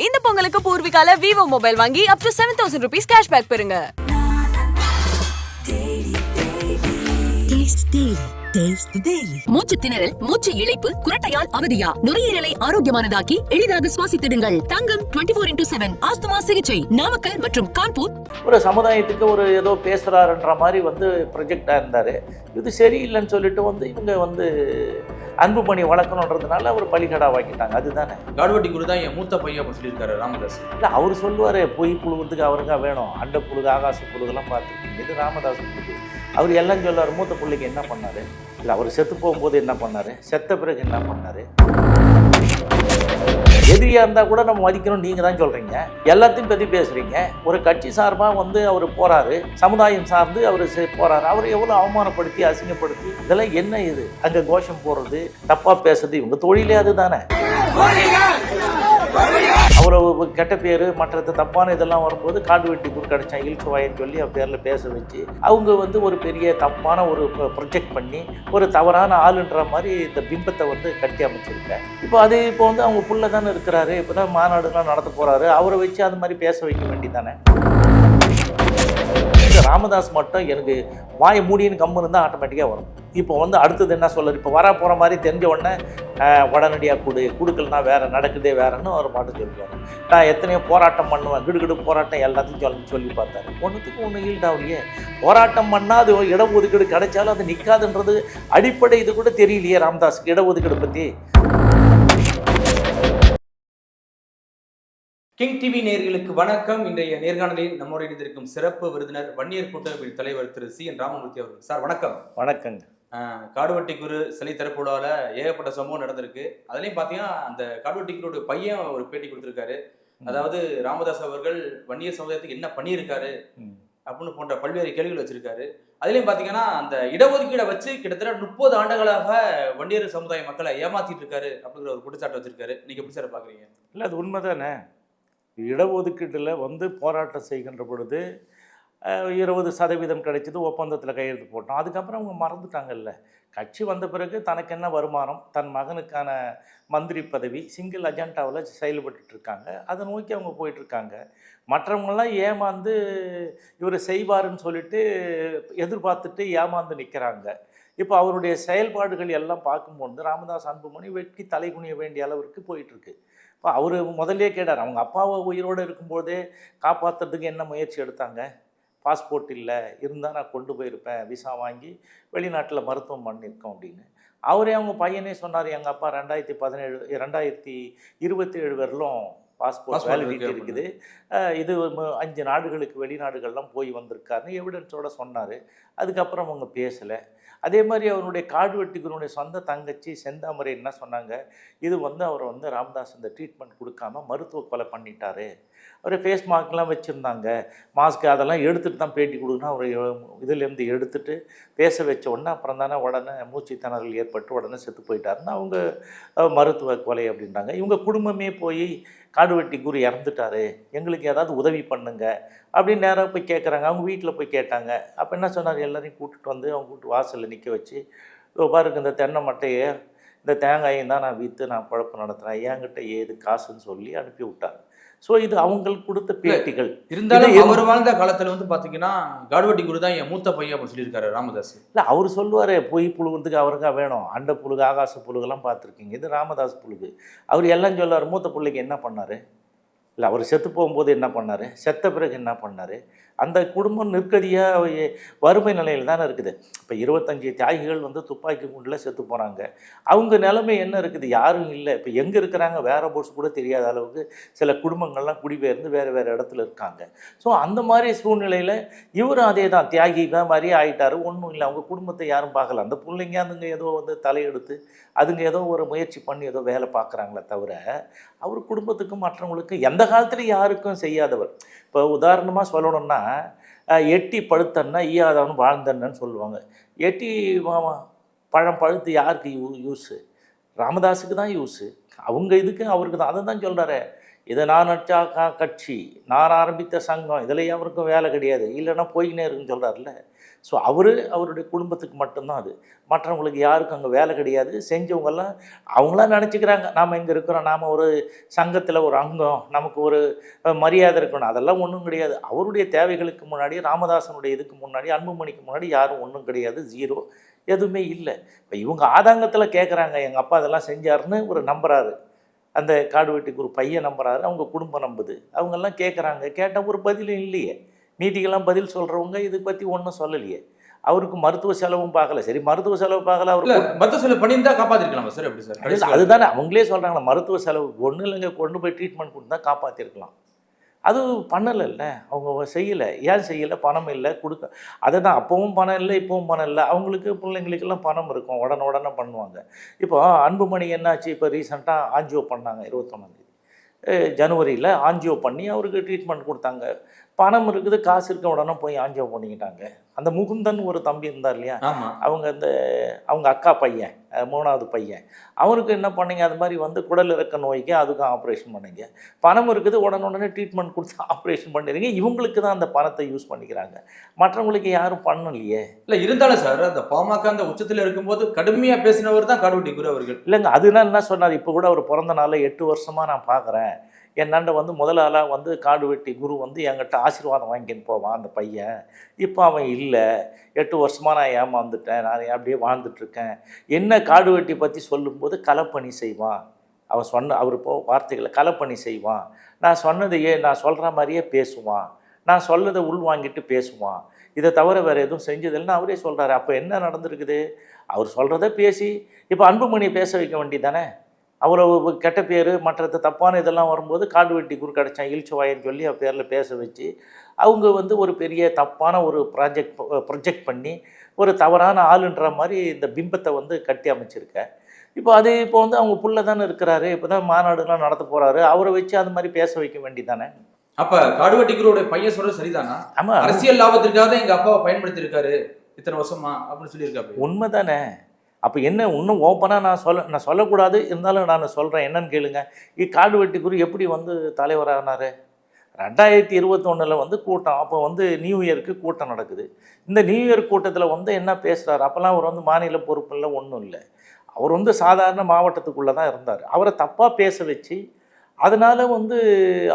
இந்த பொங்கலுக்கு பூர்விகால Vivo mobile வாங்கி அப் டு 7000 rupees கேஷ்பேக் பெறுங்க. மூச்சு திணறல், மூச்சு இழைப்பு, குரட்டையால் அவதியா, நுரையீரலை ஆரோக்கியமானதாக்கி எளிதாக சுவாசித்திடுங்கள். தங்கம் 24x7 ஆஸ்துமா சிகிச்சை நாமக்கல் மற்றும் கான்பூர். ஒரு சமுதாயத்துக்கு ஒரு ஏதோ பேசுறாருன்ற மாதிரி ப்ரொஜெக்டாக இருந்தார். இது சரியில்லைன்னு சொல்லிட்டு இவங்க அன்புமணி வளர்க்கணுன்றதுனால அவர் பலிகடா வாக்கிட்டாங்க. அதுதானே காடுவெட்டி குரு தான் என் மூத்த பையன் அப்படின்னு சொல்லியிருக்காரு ராமதாஸ். இல்லை, அவர் சொல்லுவார் பொய் புழுகிறதுக்கு அவருக்கா வேணும், அண்ட புழுகு ஆகாச புழுகெல்லாம் பார்த்துருக்கீங்க. இது ராமதாஸ் புழுகு. அவர் எல்லாம் சொல்லுவார். மூத்த பிள்ளைக்கு என்ன பண்ணார், இல்லை அவர் செத்து போகும்போது என்ன பண்ணார், செத்த பிறகு என்ன பண்ணார். எதிரியாக இருந்தால் கூட நம்ம மதிக்கணும் நீங்கள் தான் சொல்கிறீங்க. எல்லாத்தையும் பற்றி பேசுகிறீங்க. ஒரு கட்சி சார்பாக அவர் போகிறாரு, சமுதாயம் சார்ந்து அவர் போகிறாரு. அவர் எவ்வளோ அவமானப்படுத்தி அசிங்கப்படுத்தி இதெல்லாம் என்ன இது? அங்கே கோஷம் போடுறது, தப்பாக பேசுறது, இவங்க தொழிலே அது தானே. அவரை கெட்ட பேர் மற்றது தப்பான இதெல்லாம் வரும்போது காடுவெட்டி குரு கிடைச்சான் இழுச்சுவாயின்னு சொல்லி அவர் பேரில் பேச வச்சு அவங்க ஒரு பெரிய தப்பான ஒரு ப்ரொஜெக்ட் பண்ணி ஒரு தவறான ஆளுன்ற மாதிரி இந்த பிம்பத்தை கட்டி அமைச்சிருக்கேன். இப்போ அவங்க புள்ள தானே இருக்கிறாரு, இப்போ தான் மாநாடுலாம் நடத்த போகிறாரு. அவரை வச்சு அது மாதிரி பேச வைக்க வேண்டியதானே. ராமதாஸ் மட்டும் எனக்கு வாயை மூடின்னு கம்முன்னு இருந்தால் ஆட்டோமேட்டிக்காக வரும். இப்போ அடுத்தது என்ன சொல்லுது, இப்போ வர போகிற மாதிரி தெரிஞ்ச உடனே உடனடியாக கொடுக்கலனா வேறு நடக்குதே வேறன்னு ஒரு பாட்டு சொல்லுவார். நான் எத்தனையோ போராட்டம் பண்ணுவேன், கிடுகிடு போராட்டம் எல்லாத்தையும் சொல்லி பார்த்தாரு. ஒன்றுத்துக்கு ஒன்று ஈல்டாகலையே. போராட்டம் பண்ணால் அது இடஒதுக்கீடு கிடைச்சாலும் அது நிற்காதுன்றது அடிப்படை இது கூட தெரியலையே ராமதாஸுக்கு இடஒதுக்கீடு பற்றி. கிங் டிவி நேயர்களுக்கு வணக்கம். இன்றைய நேர்காணலில் நம்மோடு இணைந்திருக்கும் சிறப்பு விருந்தினர் வன்னியர் கூட்டமைப்பின் தலைவர் திரு CN ராமமூர்த்தி அவர்கள். சார் வணக்கம். வணக்கங்க. காடுவெட்டி குரு சிலை திறப்புடாவில் ஏகப்பட்ட சம்பவம் நடந்திருக்கு. அதுலேயும் பார்த்தீங்கன்னா அந்த காடுவெட்டி குருடைய பையன் ஒரு பேட்டி கொடுத்துருக்காரு. அதாவது ராமதாஸ் அவர்கள் வன்னியர் சமுதாயத்துக்கு என்ன பண்ணியிருக்காரு அப்படின்னு போன்ற பல்வேறு கேள்விகள் வச்சிருக்காரு. அதுலேயும் பார்த்தீங்கன்னா அந்த இடஒதுக்கீடை வச்சு கிட்டத்தட்ட 30 ஆண்டுகளாக வன்னியர் சமுதாய மக்களை ஏமாத்திட்டு இருக்காரு அப்படிங்கிற ஒரு குற்றச்சாட்டு வச்சிருக்காரு. நீங்க எப்படி சார் பார்க்குறீங்க? இல்லை, அது உண்மைதானே. இடஒதுக்கீட்டில் போராட்டம் செய்கின்ற பொழுது 20% கிடைச்சது, ஒப்பந்தத்தில் கையெழுத்து போட்டோம். அதுக்கப்புறம் அவங்க மறந்துட்டாங்கல்ல. கட்சி வந்த பிறகு தனக்கு என்ன வருமானம், தன் மகனுக்கான மந்திரி பதவி, சிங்கிள் அஜெண்டாவில் செயல்பட்டு இருக்காங்க. அதை நோக்கி அவங்க போயிட்டுருக்காங்க. மற்றவங்களாம் ஏமாந்து இவர் செய்வாருன்னு சொல்லிட்டு எதிர்பார்த்துட்டு ஏமாந்து நிற்கிறாங்க. இப்போ அவருடைய செயல்பாடுகள் எல்லாம் பார்க்கும்போது ராமதாஸ் அன்புமணி வெட்கி தலை குனிய வேண்டிய அளவிற்கு போயிட்டுருக்கு. இப்போ அவர் முதல்லே கேட்டார், அவங்க அப்பாவை உயிரோடு இருக்கும்போதே காப்பாற்றுறதுக்கு என்ன முயற்சி எடுத்தாங்க. பாஸ்போர்ட் இல்லை, இருந்தால் நான் கொண்டு போயிருப்பேன், விசா வாங்கி வெளிநாட்டில் மருத்துவம் பண்ணியிருக்கோம் அப்படின்னு. அவரே அவங்க பையனே சொன்னார், எங்கள் அப்பா 2027 வரலும் பாஸ்போர்ட் வேலிடிட்டி இருக்குது, இது 5 நாடுகளுக்கு வெளிநாடுகள்லாம் போய் வந்திருக்காருன்னு எவிடன்ஸோடு சொன்னார். அதுக்கப்புறம் அவங்க பேசலை. அதே மாதிரி அவருடைய காடுவெட்டி குருனுடைய சொந்த தங்கச்சி செந்தாமரை என்ன சொன்னாங்க, இது அவரை ராமதாஸ் இந்த ட்ரீட்மெண்ட் கொடுக்காம மருத்துவ கொலை பண்ணிட்டாரு. அவர் ஃபேஸ் மாஸ்க்லாம் வச்சுருந்தாங்க, மாஸ்க் அதெல்லாம் எடுத்துகிட்டு தான் பேட்டி கொடுக்கணும். அவர் இதிலேருந்து எடுத்துகிட்டு பேச வச்ச உடனே அப்புறம் தானே உடனே மூச்சு திணறல் ஏற்பட்டு உடனே செத்து போயிட்டாருன்னு அவங்க மருத்துவ கொலை அப்படின்றாங்க. இவங்க குடும்பமே போய் காடுவெட்டி குரு இறந்துட்டாரு, எங்களுக்கு ஏதாவது உதவி பண்ணுங்க அப்படின்னு நேராக போய் கேட்குறாங்க. அவங்க வீட்டில் போய் கேட்டாங்க. அப்போ என்ன சொன்னார், எல்லாரையும் கூப்பிட்டு அவங்க வீட்டு வாசலில் நிற்க வச்சு, பாருங்க இந்த தென்னை மட்டையை இந்த தேங்காயும் தான் நான் விற்று நான் குழப்பம் நடத்துகிறேன், என்கிட்ட ஏது காசுன்னு சொல்லி அனுப்பி விட்டாங்க. ஸோ இது அவங்களுக்கு கொடுத்த பேட்டிகள். இருந்தாலும் அவர் வாழ்ந்த காலத்தில் பார்த்தீங்கன்னா காடுவெட்டி குரு தான் என் மூத்த பையன் அப்படின்னு சொல்லியிருக்காரு ராமதாஸ். இல்லை, அவர் சொல்லுவார் பொய் புழுகிறதுக்கு அவருக்கா வேணும், அண்ட புழுகு ஆகாச புழுகெல்லாம் பார்த்துருக்கீங்க. இது ராமதாஸ் புழுகு. அவர் எல்லாம் சொல்லுவார், மூத்த பிள்ளைக்கு என்ன பண்ணார், இல்லை அவர் செத்து போகும்போது என்ன பண்ணார், செத்த பிறகு என்ன பண்ணார். அந்த குடும்பம் நிற்கதியாக வறுமை நிலையில் தானே இருக்குது. இப்போ 25 தியாகிகள் துப்பாக்கி குண்டில் செத்து போகிறாங்க. அவங்க நிலைமை என்ன இருக்குது, யாரும் இல்லை. இப்போ எங்கே இருக்கிறாங்க வேற போர்ஸ் கூட தெரியாத அளவுக்கு சில குடும்பங்கள்லாம் குடிபெயர்ந்து வேறு இடத்துல இருக்காங்க. ஸோ அந்த மாதிரி சூழ்நிலையில் இவரும் அதே தான் தியாகி தான் மாதிரி ஆகிட்டார். ஒன்றும் இல்லை, அவங்க குடும்பத்தை யாரும் பார்க்கல. அந்த பிள்ளைங்க அதுங்க ஏதோ தலையெடுத்து அதுங்க ஏதோ ஒரு முயற்சி பண்ணி ஏதோ வேலை பார்க்குறாங்களே தவிர அவர் குடும்பத்துக்கும் மற்றவங்களுக்கும் எந்த காலத்துலையும் யாருக்கும் செய்யாதவர். இப்போ உதாரணமாக சொல்லணும்னா, எட்டி பழுத்தன்னா ஈயாதவன் வாழ்ந்தன்னு சொல்லுவாங்க. எட்டி பழம் பழுத்து யாருக்கு யூஸு, ராமதாஸுக்கு தான் யூஸு. அவங்க இதுக்கு அவருக்கு தான். அதை தான் சொல்கிறாரு, இதை நான் நடிச்சா கட்சி, நான் ஆரம்பித்த சங்கம், இதில் அவருக்கும் வேலை கிடையாது, இல்லைன்னா போய்கினே இருக்குன்னு சொல்கிறாருல்ல. ஸோ அவருடைய குடும்பத்துக்கு மட்டும்தான் அது. மற்றவங்களுக்கு யாருக்கும் அங்கே வேலை கிடையாது. செஞ்சவங்கெல்லாம் அவங்களாம் நினச்சிக்கிறாங்க நாம் இங்கே இருக்கிறோம், நாம் ஒரு சங்கத்தில் ஒரு அங்கம், நமக்கு ஒரு மரியாதை இருக்கணும். அதெல்லாம் ஒன்றும் கிடையாது. அவருடைய தேவைகளுக்கு முன்னாடி, ராமதாசனுடைய இதுக்கு முன்னாடி, அன்புமணிக்கு முன்னாடி யாரும் ஒன்றும் கிடையாது. ஜீரோ, எதுவுமே இல்லை. இப்போ இவங்க ஆதங்கத்தில் கேட்குறாங்க, எங்கள் அப்பா அதெல்லாம் செஞ்சாருன்னு ஒரு நம்புறாரு. அந்த காடுவெட்டிக்கு ஒரு பையன் நம்புறாரு, அவங்க குடும்பம் நம்புது. அவங்கெல்லாம் கேட்குறாங்க, கேட்டால் ஒரு பதிலும் இல்லையே. மீதிக்கெல்லாம் பதில் சொல்கிறவங்க இதை பற்றி ஒன்றும் சொல்லலையே. அவருக்கு மருத்துவ செலவும் பார்க்கல. சரி, மருத்துவ செலவு பார்க்கல, அவருக்கு மருத்துவ செலவு பண்ணியிருந்தா காப்பாற்றிருக்கலாம் சார். எப்படி சார்? அதுதானே அவங்களே சொல்கிறாங்களா, மருத்துவ செலவு ஒன்றும் இல்லைங்க, கொண்டு போய் ட்ரீட்மெண்ட் கொடுத்தா காப்பாற்றிருக்கலாம். அது பண்ணலைல்ல, அவங்க செய்யலை. ஏன் செய்யலை? பணம் இல்லை, கொடுக்க. அதை தான் அப்பவும் பணம் இல்லை, இப்போவும் பணம் இல்லை. அவங்களுக்கு பிள்ளைங்களுக்கெல்லாம் பணம் இருக்கும், உடனே பண்ணுவாங்க. இப்போ அன்புமணி என்னாச்சு, இப்போ ரீசெண்டாக ஆஞ்சியோ பண்ணாங்க 21 ஜனவரியில். ஆஞ்சியோ பண்ணி அவருக்கு ட்ரீட்மெண்ட் கொடுத்தாங்க. பணம் இருக்குது, காசு இருக்க, உடனே போய் ஆஞ்சியோ பண்ணிக்கிட்டாங்க. அந்த முகுந்தன் ஒரு தம்பி இருந்தார் இல்லையா, அவங்க அக்கா பையன், 3வது பையன், அவருக்கு என்ன பண்ணீங்க, அது மாதிரி வந்து குடல் இறக்க நோய்க்கு அதுக்கும் ஆப்ரேஷன் பண்ணீங்க. பணம் இருக்குது, உடனே ட்ரீட்மெண்ட் கொடுத்து ஆப்ரேஷன் பண்ணிடுறீங்க. இவங்களுக்கு தான் அந்த பணத்தை யூஸ் பண்ணிக்கிறாங்க, மற்றவங்களுக்கு யாரும் பண்ணலையே. இல்லை இருந்தாலும் சார், அந்த பாமக அந்த உச்சத்தில் இருக்கும்போது கடுமையாக பேசினவர் தான் காடுவெட்டி குரு அவர்கள். இல்லைங்க, அதுனா என்ன சொன்னார், இப்போ கூட அவர் பிறந்த நாளில் 8 வருஷமாக நான் பார்க்குறேன், என்னாண்ட வந்து முதலாளாக வந்து காடுவெட்டி குரு வந்து என்கிட்ட ஆசீர்வாதம் வாங்கின்னு போவான் அந்த பையன். இப்போ அவன் இல்லை, 8 வருஷமாக நான் ஏமாந்துட்டேன், நான் அப்படியே வாழ்ந்துட்டுருக்கேன். என்ன காடுவெட்டி பற்றி சொல்லும்போது களப்பணி செய்வான். அவர் வார்த்தைகளை களப்பணி செய்வான். நான் சொன்னதையே, நான் சொல்கிற மாதிரியே பேசுவான், நான் சொல்லதை உள் வாங்கிட்டு பேசுவான். இதை தவிர வேறு எதுவும் செஞ்சதில்லைன்னு அவரே சொல்கிறாரு. அப்போ என்ன நடந்திருக்குது? அவர் சொல்கிறத பேசி இப்போ அன்புமணியை பேச வைக்க வேண்டியதானே. அவ்வளோ கெட்ட பேர், மற்ற தப்பான இதெல்லாம் வரும்போது காடுவெட்டி குரு கிடச்சான் இழிச்சுவாயின்னு சொல்லி அவன் பேரில் பேச வச்சு அவங்க வந்து ஒரு பெரிய தப்பான ஒரு ப்ரொஜெக்ட் பண்ணி ஒரு தவறான ஆளுன்ற மாதிரி இந்த பிம்பத்தை வந்து கட்டி அமைச்சிருக்க. இப்போ வந்து அவங்க புள்ள தானே இருக்கிறாரு, இப்போ தான் மாநாடுலாம் நடத்த போகிறாரு, அவரை வச்சு அது மாதிரி பேச வைக்க வேண்டியதானே. அப்போ காடுவெட்டி குருவோட பையன் சொல்கிறது சரிதானா? ஆமாம், அரசியல் லாபத்திற்காக எங்கள் அப்பாவை பயன்படுத்தியிருக்காரு இத்தனை வருஷமா அப்படின்னு சொல்லியிருக்காரு. உண்மை தானே. அப்போ என்ன, இன்னும் ஓப்பனாக நான் சொல்லக்கூடாது, இருந்தாலும் நான் சொல்கிறேன், என்னன்னு கேளுங்க. காடுவெட்டி குரு எப்படி வந்து தலைவரானார்? 2021 வந்து கூட்டம், அப்போ வந்து நியூ இயருக்கு கூட்டம் நடக்குது. இந்த நியூ இயர் கூட்டத்தில் வந்து என்ன பேசுகிறார்? அப்போல்லாம் அவர் வந்து மாநில பொறுப்பில் ஒன்றும் இல்லை, அவர் வந்து சாதாரண மாவட்டத்துக்குள்ளே தான் இருந்தார். அவரை தப்பாக பேச வச்சு அதனால் வந்து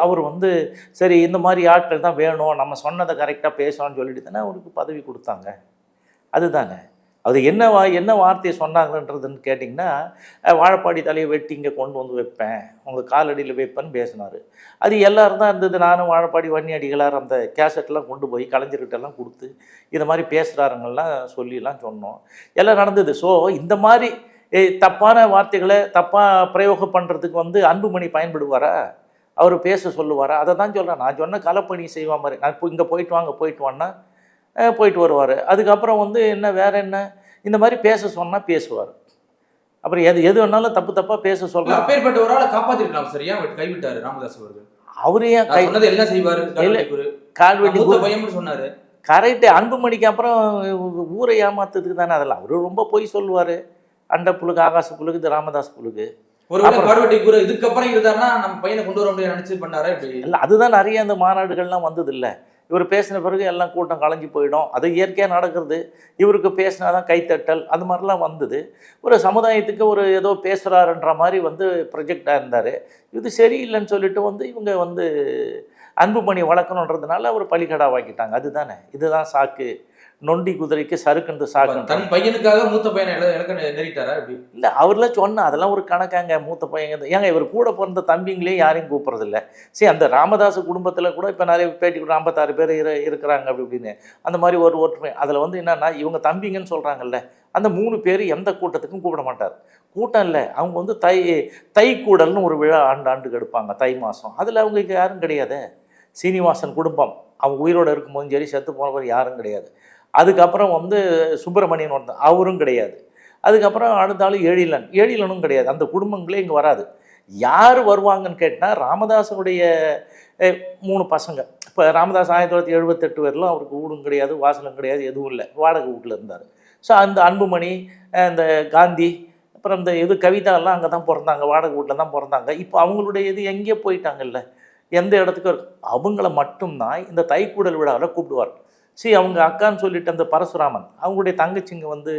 அவர் வந்து சரி இந்த மாதிரி ஆட்கள் தான் வேணும், நம்ம சொன்னதை கரெக்டாக பேசணும்னு சொல்லிட்டு தானே அவருக்கு பதவி கொடுத்தாங்க. அதுதானே. அது என்ன வார்த்தையை சொன்னாங்கன்றதுன்னு கேட்டிங்கன்னா, வாழைப்பாடி தலையை வெட்டி இங்கே கொண்டு வந்து வைப்பேன், உங்கள் காலடியில் வைப்பேன்னு பேசினார். அது எல்லோரும் தான் இருந்தது. நானும் வாழைப்பாடி வன்னியடிகளார் அந்த கேசட்லாம் கொண்டு போய் கலைஞர்கிட்டலாம் கொடுத்து இதை மாதிரி பேசுகிறாருங்கெல்லாம் சொல்லிலாம் சொன்னோம், எல்லாம் நடந்தது. ஸோ இந்த மாதிரி தப்பான வார்த்தைகளை தப்பாக பிரயோகம் பண்ணுறதுக்கு வந்து அன்புமணி பயன்படுவாரா? அவர் பேச சொல்லுவாரா? அதை தான் சொல்கிறேன். நான் சொன்ன களப்பணி செய்வா மாதிரி, நான் இப்போ இங்கே போயிட்டு வான்னா போயிட்டு வருவார். அதுக்கப்புறம் வந்து வேறு என்ன, இந்த மாதிரி பேச சொன்னால் பேசுவார். அப்புறம் எது வேணாலும் தப்பாக பேச சொல்லலாம். அப்பேற்பட்ட ஒரு ஆளை காப்பாற்றிருக்கலாம் சார், ஏன் கைவிட்டார் ராமதாஸ் அவர்கள்? அவரே எல்லாம் செய்வார், காடுவெட்டி பையன் சொன்னார். கரெக்டு. அன்புமணிக்கு அப்புறம் ஊரை ஏமாத்துறதுக்கு தானே அதெல்லாம். அவரு ரொம்ப பொய் சொல்லுவார். அண்ட புழுகு, ஆகாச புழுகு, இது ராமதாஸ் புழுகு. ஒரு காடுவெட்டி குரு இதுக்கப்புறம் இருந்தாருன்னா நம்ம பையனை கொண்டு வர முடியாது நினச்சி பண்ணாரு. இல்லை, அதுதான் நிறைய அந்த மாநாடுகள்லாம் வந்தது இல்லை. இவர் பேசின பிறகு எல்லாம் கூட்டம் கலைஞ்சி போயிடும், அது இயற்கையாக நடக்கிறது. இவருக்கு பேசினா தான் கைத்தட்டல், அது மாதிரிலாம் வந்தது. ஒரு சமுதாயத்துக்கு ஒரு ஏதோ பேசுகிறாருன்ற மாதிரி வந்து ப்ரொஜெக்டாக இருந்தார். இது சரியில்லைன்னு சொல்லிட்டு வந்து இவங்க வந்து அன்புமணி வளர்க்கணுன்றதுனால அவர் பலிகடாவாக்கிட்டாங்க. அதுதானே. இதுதான் சாக்கு. நொண்டி குதிரைக்கு சறுக்குண்டு சாக்கு. தன் பையனுக்காக மூத்த பையனை இலக்க நேரிட்டாரா? அப்படி இல்லை, அவர்லாம் சொன்னால் அதெல்லாம் ஒரு கணக்காங்க. மூத்த பையன் ஏங்க, இவர் கூட பிறந்த தம்பிங்களே யாரையும் கூப்பிட்றதில்ல. சரி, அந்த ராமதாஸ் குடும்பத்தில் கூட இப்போ நிறைய பேட்டி கூட 56 பேர் இருக்கிறாங்க அப்படி இப்படின்னு. அந்த மாதிரி ஒரு ஒற்றுமை அதில் வந்து என்னென்னா, இவங்க தம்பிங்கன்னு சொல்கிறாங்கல்ல, அந்த 3 பேர் எந்த கூட்டத்துக்கும் கூப்பிட மாட்டார். கூட்டம் இல்லை, அவங்க வந்து தை கூடல்னு ஒரு விழா ஆண்டுக்கு எடுப்பாங்க தை மாதம். அதில் அவங்களுக்கு யாரும் கிடையாது. சீனிவாசன் குடும்பம் அவங்க உயிரோடு இருக்கும்போதும் சரி, செத்து போனவர் யாரும் கிடையாது. அதுக்கப்புறம் வந்து சுப்பிரமணியன் ஒருத்தன், அவரும் கிடையாது. அதுக்கப்புறம் அடுத்த ஆள் எழிலனும் கிடையாது. அந்த குடும்பங்களே இங்கே வராது. யார் வருவாங்கன்னு கேட்டால் ராமதாசனுடைய 3 பசங்க. இப்போ ராமதாஸ் 1978 வரையிலும் அவருக்கு வீடும் கிடையாது, வாசலும் கிடையாது, எதுவும் இல்லை, வாடகை வீட்டில் இருந்தார். ஸோ அந்த அன்புமணி, இந்த காந்தி, அப்புறம் இந்த கவிதாலாம் அங்கே தான் பிறந்தாங்க, வாடகை வீட்டில் தான் பிறந்தாங்க. இப்போ அவங்களுடைய எங்கேயோ போயிட்டாங்கல்ல, எந்த இடத்துக்கும் அவங்கள மட்டும்தான் இந்த தைக்கூடல் விழாவில் கூப்பிடுவார். அவங்க அக்கான்னு சொல்லிட்டு அந்த பரசுராமன் அவங்களுடைய தங்கச்சிங்க வந்து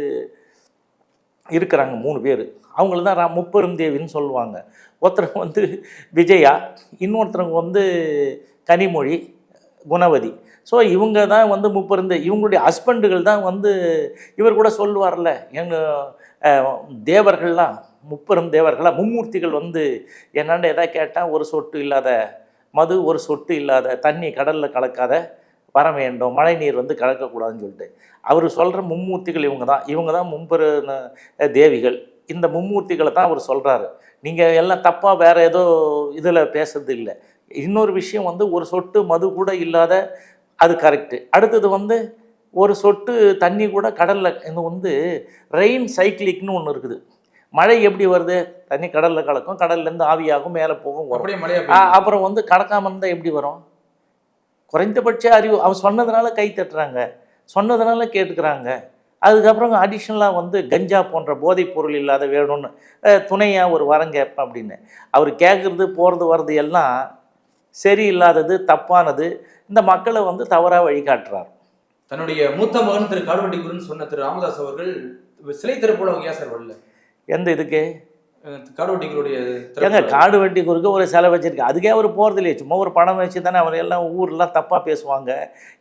இருக்கிறாங்க 3 பேர். அவங்கள தான் முப்பெருந்தேவின்னு சொல்லுவாங்க. ஒருத்தர் வந்து விஜயா, இன்னொருத்தவங்க வந்து கனிமொழி, குணவதி. ஸோ இவங்க தான் வந்து இவங்களுடைய ஹஸ்பண்டுகள் தான் வந்து இவர் கூட சொல்லுவார்ல, எங்கள் தேவர்கள்லாம் முப்பெரும் தேவர்களாக மும்மூர்த்திகள் வந்து என்னென்ன எதாவது கேட்டால் ஒரு சொட்டு இல்லாத மது, ஒரு சொட்டு இல்லாத தண்ணி கடலில் கலக்காத வர வேண்டும், மழை நீர் வந்து கலக்கக்கூடாதுன்னு சொல்லிட்டு அவர் சொல்கிற மும்மூர்த்திகள் இவங்க தான் முப்பெரு தேவிகள். இந்த மும்மூர்த்திகளை தான் அவர் சொல்கிறாரு. நீங்கள் எல்லாம் தப்பாக வேறு ஏதோ இதில் பேசுறது இல்லை. இன்னொரு விஷயம் வந்து ஒரு சொட்டு மது கூட இல்லாத, அது கரெக்டு. அடுத்தது வந்து ஒரு சொட்டு தண்ணி கூட கடலில், இது வந்து ரெயின் சைக்கிளிக்னு ஒன்று இருக்குது. மழை எப்படி வருது? தண்ணி கடலில் கலக்கும், கடல்லேருந்து ஆவியாகும், மேலே போகும், வரும். அப்புறம் வந்து கடக்காமல் இருந்தால் எப்படி வரும்? குறைந்தபட்ச அறிவு அவர் சொன்னதுனால கை தட்டுறாங்க, சொன்னதுனால கேட்டுக்கிறாங்க. அதுக்கப்புறம் அடிஷ்னலாக வந்து கஞ்சா போன்ற போதைப் பொருள் இல்லாத வேணும்னு துணையாக ஒரு வரம் கேட்பேன் அப்படின்னு அவர் கேட்குறது போகிறது வர்றது எல்லாம் சரியில்லாதது, தப்பானது. இந்த மக்களை வந்து தவறாக வழிகாட்டுறார். தன்னுடைய மூத்த மகன் திரு காடுவெட்டி குருன்னு சொன்ன திரு ராமதாஸ் அவர்கள் சிலை திறப்போட ஏன் சார் வரல? எந்த இதுக்கு? காடுவெட்டி குருடைய ஏங்க காடுவெட்டி குருக்கு ஒரு செலவு வச்சிருக்கு, அதுக்கே அவர் போகிறது இல்லையே. சும்மா ஒரு பணம் வச்சு தானே அவர் எல்லாம் ஊரெலாம் தப்பாக பேசுவாங்க.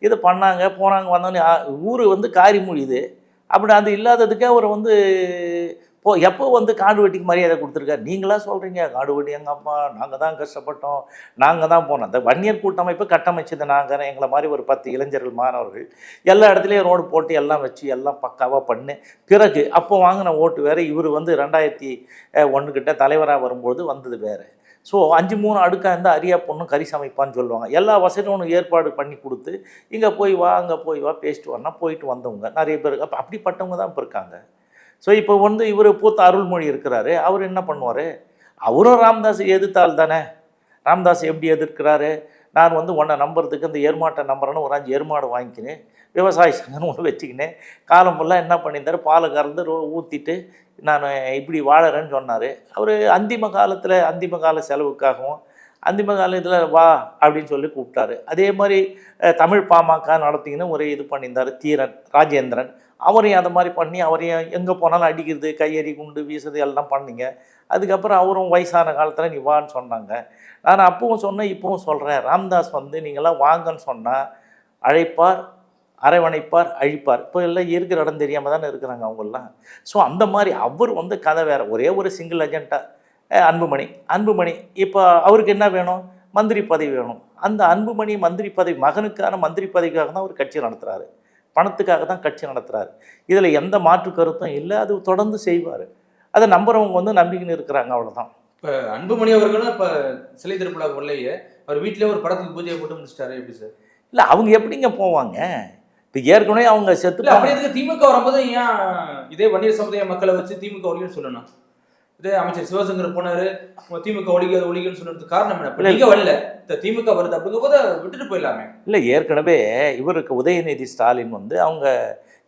இது பண்ணாங்க போனாங்க வந்தோன்னே ஊர் வந்து காரி மொழியுது. அப்படி அது இல்லாததுக்கே அவர் வந்து எப்போ வந்து காடுவெட்டிக்கு மரியாதை கொடுத்துருக்காரு? நீங்களாக சொல்கிறீங்க காடுவெட்டி எங்கள் அப்பா, நாங்கள் தான் கஷ்டப்பட்டோம், நாங்கள் தான் போனோம். இந்த வன்னியர் கூட்டமைப்பு கட்டமைச்சது நாங்கள், எங்களை மாதிரி ஒரு 10 இளைஞர்கள் மாணவர்கள் எல்லா இடத்துலையும் ரோடு போட்டு எல்லாம் வச்சு எல்லாம் பக்காவாக பண்ணு. பிறகு அப்போ வாங்கின ஓட்டு வேறு, இவர் வந்து 2001 கிட்ட தலைவராக வரும்போது வந்தது வேறு. ஸோ 5-3 அடுக்காக இருந்தால் அரியா பொண்ணும் கறி சமைப்பான்னு சொல்லுவாங்க. எல்லா வசதியும் ஒன்று ஏற்பாடு பண்ணி கொடுத்து இங்கே போய் வா அங்கே போய் வா பேசிட்டு வரனா போயிட்டு வந்தவங்க நிறைய பேர். அப்போ அப்படிப்பட்டவங்க தான் இப்போ இருக்காங்க. ஸோ இப்போ வந்து இவர் பூத்த அருள்மொழி இருக்கிறாரு, அவர் என்ன பண்ணுவார்? அவரும் ராமதாஸ் எதிர்த்தால் தானே. ராமதாஸ் எப்படி எதிர்க்கிறாரு? நான் வந்து உன்னை நம்புறதுக்கு இந்த எருமாட்டை நம்புறேன்னு ஒரு 5 எருமாடு வாங்கிக்கினேன், விவசாய சங்கன்னு ஒன்று வச்சுக்கினேன், காலம் ஃபுல்லாக என்ன பண்ணியிருந்தார், பாலை கறந்து ஊற்றிட்டு நான் இப்படி வாழறேன்னு சொன்னார். அவர் அந்திம கால செலவுக்காகவும் அந்திம காலத்தில் வா அப்படின்னு சொல்லி கூப்பிட்டாரு. அதே மாதிரி தமிழ் பாமக நடத்திங்கன்னு ஒரு இது பண்ணியிருந்தார் தீரன் ராஜேந்திரன். அவரையும் அதை மாதிரி பண்ணி அவரையும் எங்கே போனாலும் அடிக்கிறது, கையெறி குண்டு வீசுறது எல்லாம் பண்ணிங்க. அதுக்கப்புறம் அவரும் வயசான காலத்தில் நீ வான்னு சொன்னாங்க. நான் அப்பவும் சொன்னேன், இப்பவும் சொல்கிறேன், ராமதாஸ் வந்து நீங்களாம் வாங்கன்னு சொன்னால் அழைப்பார், அரவணைப்பார், அழிப்பார். இப்போ எல்லாம் இருக்கிற இடம் தெரியாமல் தானே இருக்கிறாங்க அவங்கெல்லாம். ஸோ அந்த மாதிரி அவர் வந்து கதை வேறு. ஒரே ஒரு சிங்கிள் ஏஜெண்ட்டாக அன்புமணி இப்போ அவருக்கு என்ன வேணும்? மந்திரி பதவி வேணும். அந்த அன்புமணி மந்திரி பதவி, மகனுக்கான மந்திரி பதவிக்காக தான் அவர் கட்சி நடத்துகிறாரு, பணத்துக்காக தான் கட்சி நடத்துகிறாரு. இதில் எந்த மாற்று கருத்தும் இல்லை. அது தொடர்ந்து செய்வார். அதை நம்புறவங்க வந்து நம்பிக்கைன்னு இருக்கிறாங்க, அவ்வளோதான். இப்போ அன்புமணி அவர்களும் இப்போ சிலை திருப்பலா கொள்ளையே அவர் வீட்டிலே ஒரு படத்துக்கு பூஜையை போட்டு முடிச்சிட்டாரு. எப்படி சார்? இல்லை அவங்க எப்படிங்க போவாங்க? இப்போ ஏற்கனவே அவங்க செத்து அப்படி எதுக்கு திமுக வரும்போது ஏன் இதே வன்னியர் சமுதாய மக்களை வச்சு திமுக ஒழிகன்னு சொல்லணும்? இதே அமைச்சர் சிவசங்கர் போனாரு திமுக ஒழிகன்னு சொல்றதுக்கு காரணம் என்ன? நீங்க வரல, திமுக வருது அப்படிங்கும் போது விட்டுட்டு போயிடலாமே. இல்லை ஏற்கனவே இவருக்கு உதயநிதி ஸ்டாலின் வந்து அவங்க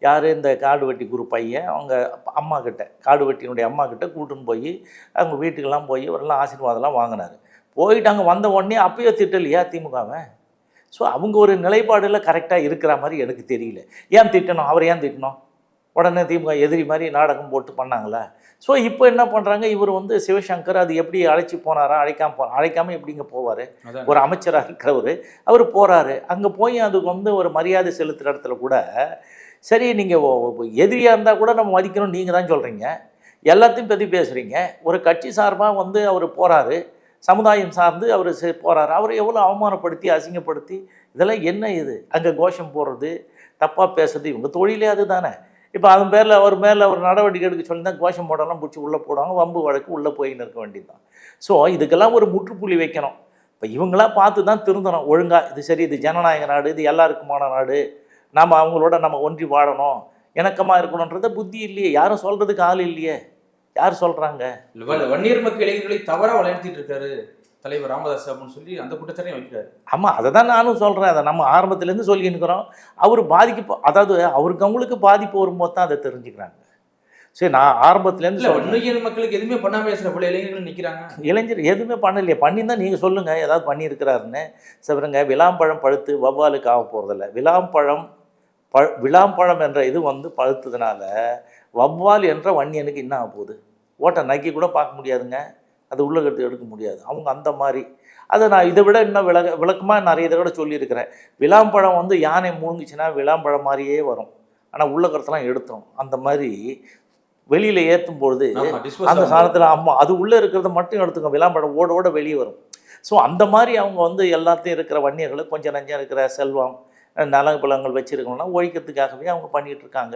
யார் இந்த காடுவெட்டி குரு பையன் அவங்க அம்மா கிட்ட, காடுவெட்டியினுடைய அம்மா கிட்ட கூட்டுன்னு போய் அவங்க வீட்டுக்கெல்லாம் போய் அவரெல்லாம் ஆசீர்வாதம்லாம் வாங்கினார். போயிட்டு அங்கே வந்த உடனே அப்பயே திட்டலையா திமுகவை? ஸோ அவங்க ஒரு நிலைப்பாடில் கரெக்டாக இருக்கிற மாதிரி எனக்கு தெரியல. ஏன் திட்டணும்? அவர் ஏன் திட்டணும்? உடனே திமுக எதிரி மாதிரி நாடகம் போட்டு பண்ணாங்களா? ஸோ இப்போ என்ன பண்ணுறாங்க, இவர் வந்து சிவசங்கர் அது எப்படி அழைச்சி போனாரா? அழைக்காமல் எப்படிங்க போவார்? ஒரு அமைச்சராக இருக்கிறவர் அவர் போகிறாரு. அங்கே போய் அதுக்கு வந்து ஒரு மரியாதை செலுத்துகிற இடத்துல கூட சரி, நீங்கள் எதிரியாக இருந்தால் கூட நம்ம மதிக்கணும் நீங்கள் தான் சொல்கிறீங்க, எல்லாத்தையும் பற்றி பேசுகிறீங்க. ஒரு கட்சி சார்பாக வந்து அவர் போகிறாரு, சமுதாயம் சார்ந்து அவர் போகிறாரு, அவர் எவ்வளோ அவமானப்படுத்தி அசிங்கப்படுத்தி இதெல்லாம் என்ன இது? அங்கே கோஷம் போடுறது, தப்பாக பேசுறது, இவங்க தொழிலே அது தானே. இப்போ அதன் பேரில் அவர் மேலே ஒரு நடவடிக்கை எடுக்க சொல்லி தான் கோஷம் போடலாம் பிடிச்சி உள்ளே போடுவாங்க, வம்பு வழக்கு உள்ளே போயின்னு இருக்க வேண்டியது தான். ஸோ இதுக்கெல்லாம் ஒரு முற்றுப்புள்ளி வைக்கணும். இப்போ இவங்களாம் பார்த்து தான் திருந்தணும் ஒழுங்காக. இது சரி, இது ஜனநாயக நாடு, இது எல்லாருக்குமான நாடு, நாம் அவங்களோட நம்ம ஒன்றி வாழணும், இணக்கமாக இருக்கணுன்றத புத்தி இல்லையே, யாரும் சொல்கிறதுக்கு ஆள் இல்லையே. யார் சொல்கிறாங்க? வன்னியர் மக்கள் இளைஞர்களை தவறாக வளர்த்திட்டு இருக்காரு தலைவர் ராமதாஸ் அப்படின்னு சொல்லி அந்த குற்றச்சாட்டையும் வைக்கிறாரு. ஆமாம், அதை தான் நானும் சொல்கிறேன். அதை நம்ம ஆரம்பத்துலேருந்து சொல்லின்னுக்கிறோம். அவர் அதாவது அவங்களுக்கு பாதிப்பு வரும்போது தான் அதை தெரிஞ்சுக்கிறாங்க. சரி, நான் ஆரம்பத்துலேருந்து வன்னியர் மக்களுக்கு எதுவுமே பண்ணாமல் சில பல இளைஞர்கள் நிற்கிறாங்க. இளைஞர் எதுவுமே பண்ணலையே. பண்ணியிருந்தால் நீங்கள் சொல்லுங்கள் ஏதாவது பண்ணியிருக்கிறாருன்னு. சிவருங்க, விளாம்பழம் பழுத்து வவ்வாலுக்கு ஆக போகிறதில்ல. விளாம்பழம் விளாம்பழம் என்ற இது வந்து பழுத்ததுனால வவ்வால் என்ற வன்னியனுக்கு என்ன ஆக போகுது? ஓட்டை நக்கி கூட பார்க்க முடியாதுங்க, அது உள்ள எடுக்க முடியாது. அவங்க அந்த மாதிரி. அதை நான் இதை விட இன்னும் விளக்கமாக நிறைய இதை விட சொல்லியிருக்கிறேன். விளாம்பழம் வந்து யானை மூழ்கிச்சுன்னா விளாம்பழம் மாதிரியே வரும், ஆனால் உள்ள கருத்தெல்லாம் எடுத்துரும். அந்த மாதிரி வெளியில் ஏற்றும் பொழுது அந்த சாணத்தில் அம்மா அது உள்ளே இருக்கிறத மட்டும் எடுத்துக்கோங்க, விளாம்பழம் ஓட ஓட வெளியே வரும். ஸோ அந்த மாதிரி அவங்க வந்து எல்லாத்தையும் இருக்கிற வன்னியர்களை கொஞ்சம் நஞ்சம் இருக்கிற செல்வம் நலபலங்கள் வச்சுருக்கணும்னா ஒழிக்கிறதுக்காகவே அவங்க பண்ணிகிட்டு இருக்காங்க.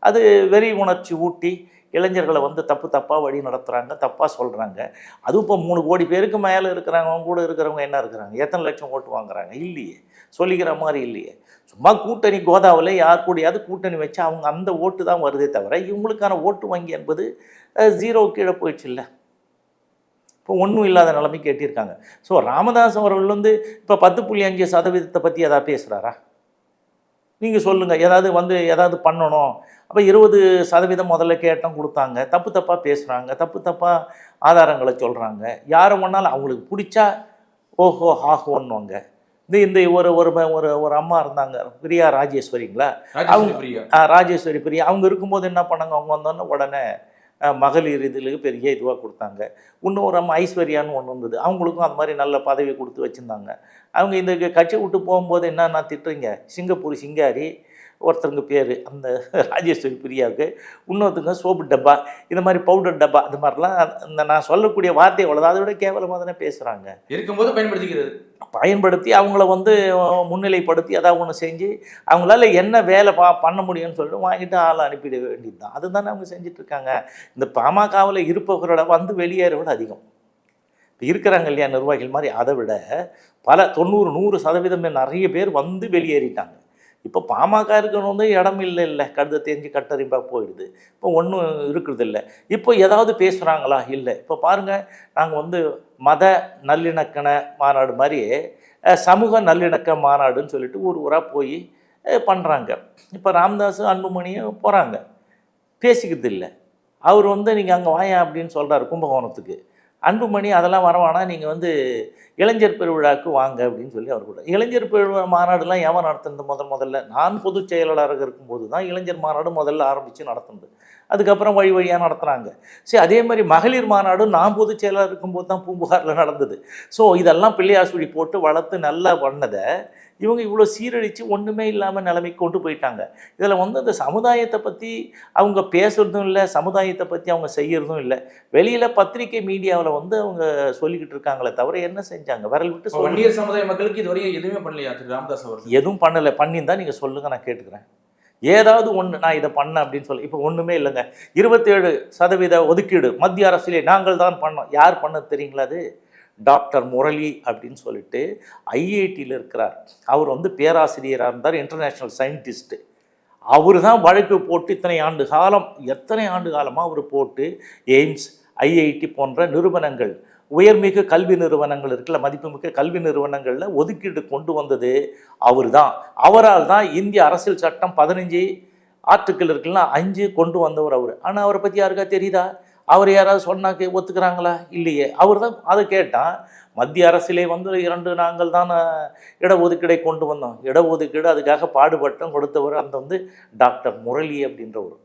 அது வெறி உணர்ச்சி ஊட்டி இளைஞர்களை வந்து தப்பாக வழி நடத்துகிறாங்க, தப்பாக சொல்கிறாங்க. அதுவும் இப்போ 3 கோடி பேருக்கு மேலே இருக்கிறவங்க கூட இருக்கிறவங்க என்ன இருக்கிறாங்க, எத்தனை லட்சம் ஓட்டு வாங்குறாங்க? இல்லையே, சொல்லிக்கிற மாதிரி இல்லையே. சும்மா கூட்டணி கோதாவில் யார் கூடயாவது கூட்டணி வச்சு அவங்க அந்த ஓட்டு தான் வருதே தவிர இவங்களுக்கான ஓட்டு வங்கி என்பது 0 கீழே போயிடுச்சு இல்லை. இப்போ ஒன்றும் இல்லாத நிலைமைக்கு கேட்டிருக்காங்க. ஸோ ராமதாஸ் அவர்கள் வந்து இப்போ 10.5% பற்றி எதாவது பேசுகிறாரா? நீங்கள் சொல்லுங்கள். ஏதாவது பண்ணணும். அப்போ 20% முதல்ல கேட்டோம் கொடுத்தாங்க. தப்பாக பேசுகிறாங்க, தப்பாக ஆதாரங்களை சொல்கிறாங்க. யாரை வேணாலும் அவங்களுக்கு பிடிச்சா ஓஹோ ஆஹோன்னுவாங்க. இந்த ஒரு ஒரு ஒரு ஒரு அம்மா இருந்தாங்க, பிரியா ராஜேஸ்வரிங்களா, அவங்க ராஜேஸ்வரி பிரியா. அவங்க இருக்கும்போது என்ன பண்ணாங்க, அவங்க வந்தோன்னே உடனே மகளிர் இதுக்கு பெரிய இதுவாக கொடுத்தாங்க. இன்னொரு அம்மா ஐஸ்வர்யான்னு ஒன்று இருந்தது, அவங்களுக்கும் அந்த மாதிரி நல்ல பதவி கொடுத்து வச்சுருந்தாங்க. அவங்க இந்த கட்சி விட்டு போகும்போது என்னன்னா திட்டுறீங்க, சிங்கப்பூர் சிங்காரி ஒருத்தருங்க பேர் அந்த ராஜேஸ்வரி பிரியாவுக்கு, இன்னொருத்தங்க சோப்பு டப்பா, இந்த மாதிரி பவுடர் டப்பா, இது மாதிரிலாம் இந்த நான் சொல்லக்கூடிய வார்த்தை அவ்வளோதான். அதை விட கேவலமாக தானே பேசுகிறாங்க. இருக்கும்போது பயன்படுத்தி அவங்கள வந்து முன்னிலைப்படுத்தி ஏதாவது ஒன்று செஞ்சு அவங்களால என்ன வேலை பண்ண முடியும்னு சொல்லிட்டு வாங்கிட்டு ஆளை அனுப்பிட வேண்டியது தான். அதுதானே அவங்க செஞ்சிட்ருக்காங்க. இந்த பாமகவில் இருப்பவர்களோட வந்து வெளியேறவிட அதிகம் இப்போ இருக்கிறாங்க இல்லையா நிர்வாகிகள் மாதிரி, அதை விட பல 90-100% நிறைய பேர் வந்து வெளியேறிட்டாங்க. இப்போ பாமக இருக்கிறவங்க வந்து இடம் இல்லை, கடுத தெரிஞ்சு கட்டறிப்பாக போயிடுது. இப்போ ஒன்றும் இருக்கிறது இல்லை. இப்போ ஏதாவது பேசுகிறாங்களா? இல்லை. இப்போ பாருங்கள், நாங்கள் வந்து மத நல்லிணக்கண மாநாடு மாதிரி சமூக நல்லிணக்க மாநாடுன்னு சொல்லிட்டு ஊராக போய் பண்ணுறாங்க. இப்போ ராமதாஸ் அன்புமணியும் போகிறாங்க, பேசிக்கிறது இல்லை. அவர் வந்து நீங்கள் அங்கே வாயா அப்படின்னு சொல்கிறார் கும்பகோணத்துக்கு. அன்புமணி அதெல்லாம் வரவானா, நீங்கள் வந்து இளைஞர் பெருவிழாவுக்கு வாங்க அப்படின்னு சொல்லி அவர் கூட. இளைஞர் பெருவிழா மாநாடுலாம் எவன் நடத்துனது? முதல்ல நான் பொதுச் செயலாளராக இருக்கும்போது தான் இளைஞர் மாநாடு முதல்ல ஆரம்பித்து நடத்துனது. அதுக்கப்புறம் வழியாக நடத்துகிறாங்க. சரி, அதே மாதிரி மகளிர் மாநாடும் நான் பொதுச் செயலாளர் இருக்கும்போது தான் பூம்புகாரில் நடந்தது. ஸோ இதெல்லாம் பிள்ளையாசுடி போட்டு வளர்த்து நல்லா பண்ணதை இவங்க இவ்வளோ சீரழித்து ஒன்றுமே இல்லாமல் நிலைமைக்கு கொண்டு போயிட்டாங்க. இதில் வந்து அந்த சமுதாயத்தை பற்றி அவங்க பேசுகிறதும் இல்லை, சமுதாயத்தை பற்றி அவங்க செய்கிறதும் இல்லை. வெளியில் பத்திரிகை மீடியாவில் வந்து அவங்க சொல்லிக்கிட்டு இருக்காங்களே தவிர என்ன செஞ்சாங்க? விரல் விட்டு வன்னியர் சமுதாய மக்களுக்கு இதுவரையும் எதுவுமே பண்ணலையா ராமதாஸ் அவர்கள்? எதுவும் பண்ணலை. பண்ணியிருந்தால் நீங்கள் சொல்லுங்கள், நான் கேட்டுக்கிறேன். ஏதாவது ஒன்று நான் இதை பண்ணேன் அப்படின்னு சொல்லி. இப்போ ஒன்றுமே இல்லைங்க. 27% ஒதுக்கீடு மத்திய அரசிலே நாங்கள் தான் பண்ணோம். யார் பண்ணது தெரியுங்களா? அது டாக்டர் முரளி அப்படின்னு சொல்லிட்டு ஐஐடியில் இருக்கிறார். அவர் வந்து பேராசிரியராக இருந்தார், இன்டர்நேஷ்னல் சயின்டிஸ்ட்டு. அவர் தான் வழக்கு போட்டு எத்தனை ஆண்டு காலமாக அவர் போட்டு எய்ம்ஸ், ஐஐடி போன்ற நிறுவனங்கள், உயர்மிகு கல்வி நிறுவனங்கள் இருக்குல்ல, மதிப்புமிக்க கல்வி நிறுவனங்களில் ஒதுக்கீடு கொண்டு வந்தது அவர் தான். அவரால் தான் இந்திய அரசியல் சட்டம் 15 ஆர்டிக்கிள் இருக்குல்ல, 5 கொண்டு வந்தவர் அவர். ஆனால் அவரை பற்றி யாருக்கா தெரியுதா? அவர் யாராவது சொன்னாக்க ஒத்துக்கிறாங்களா? இல்லையே. அவர் தான் அதை கேட்டால் மத்திய அரசிலே வந்து 2 நாங்கள் தான் இடஒதுக்கீடை கொண்டு வந்தோம். இடஒதுக்கீடு அதுக்காக பாடுபட்டம் கொடுத்தவர் அந்த வந்து டாக்டர் முரளி அப்படின்றவர்.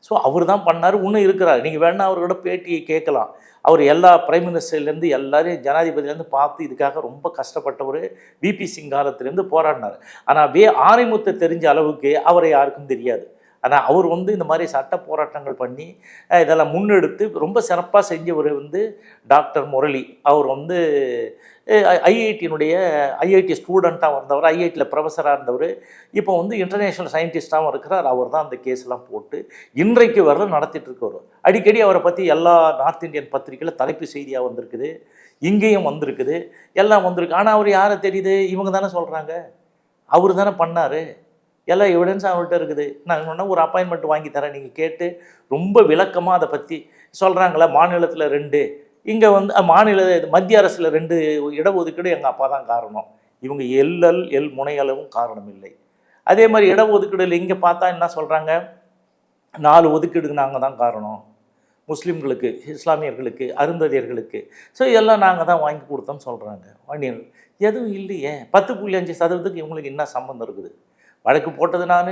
ஸோ அவர் தான் பண்ணார். இன்னும் இருக்கிறார். நீங்கள் வேணால் அவரோட பேட்டியை கேட்கலாம். அவர் எல்லா பிரைம் மினிஸ்டர்லேருந்து எல்லாரையும் ஜனாதிபதியிலேருந்து பார்த்து இதுக்காக ரொம்ப கஷ்டப்பட்டவர். விபி சிங் காலத்திலேருந்து போராடினார். ஆனால் ஆரைமுத்தை தெரிஞ்ச அளவுக்கு அவரை யாருக்கும் தெரியாது. ஆனால் அவர் வந்து இந்த மாதிரி சட்ட போராட்டங்கள் பண்ணி இதெல்லாம் முன்னெடுத்து ரொம்ப சிறப்பாக செஞ்சவர் வந்து டாக்டர் முரளி. அவர் வந்து ஐஐடி ஸ்டூடெண்ட்டாக வந்தவர், ஐஐடியில் ப்ரொஃபஸராக இருந்தவர். இப்போ வந்து இன்டர்நேஷ்னல் சயின்டிஸ்டாகவும் இருக்கிறார். அவர் தான் அந்த கேஸ்லாம் போட்டு இன்றைக்கு வரல நடத்திட்டு இருக்கவர். அடிக்கடி அவரை பற்றி எல்லா நார்த் இந்தியன் பத்திரிக்கையில் தலைப்பு செய்தியாக வந்திருக்குது, இங்கேயும் வந்திருக்குது, எல்லாம் வந்திருக்கு. ஆனால் அவர் யாரை தெரியுது? இவங்க தானே சொல்கிறாங்க, அவர் தானே பண்ணார். எல்லா எவிடன்ஸும் அவர்கிட்ட இருக்குது. நான் சொன்னால் ஒரு அப்பாயின்மெண்ட் வாங்கி தரேன், நீங்கள் கேட்டு ரொம்ப விளக்கமாக அதை பற்றி சொல்கிறாங்களே. மாநிலத்தில் 2, இங்கே வந்து மத்திய அரசில் 2 இடஒதுக்கீடு எங்கள் அப்பா தான் காரணம். இவங்க எல் முனையளவும் காரணம் இல்லை. அதே மாதிரி இடஒதுக்கீடுல இங்கே பார்த்தா என்ன சொல்கிறாங்க, 4 ஒதுக்கீடுக்கு நாங்கள் தான் காரணம், முஸ்லீம்களுக்கு, இஸ்லாமியர்களுக்கு, அருந்ததியர்களுக்கு. ஸோ இதெல்லாம் நாங்கள் தான் வாங்கி கொடுத்தோம்னு சொல்கிறாங்க. வன்னியர்கள் எதுவும் இல்லையே. 10.5% இவங்களுக்கு என்ன சம்பந்தம் இருக்குது? வழக்கு போட்டது நான்,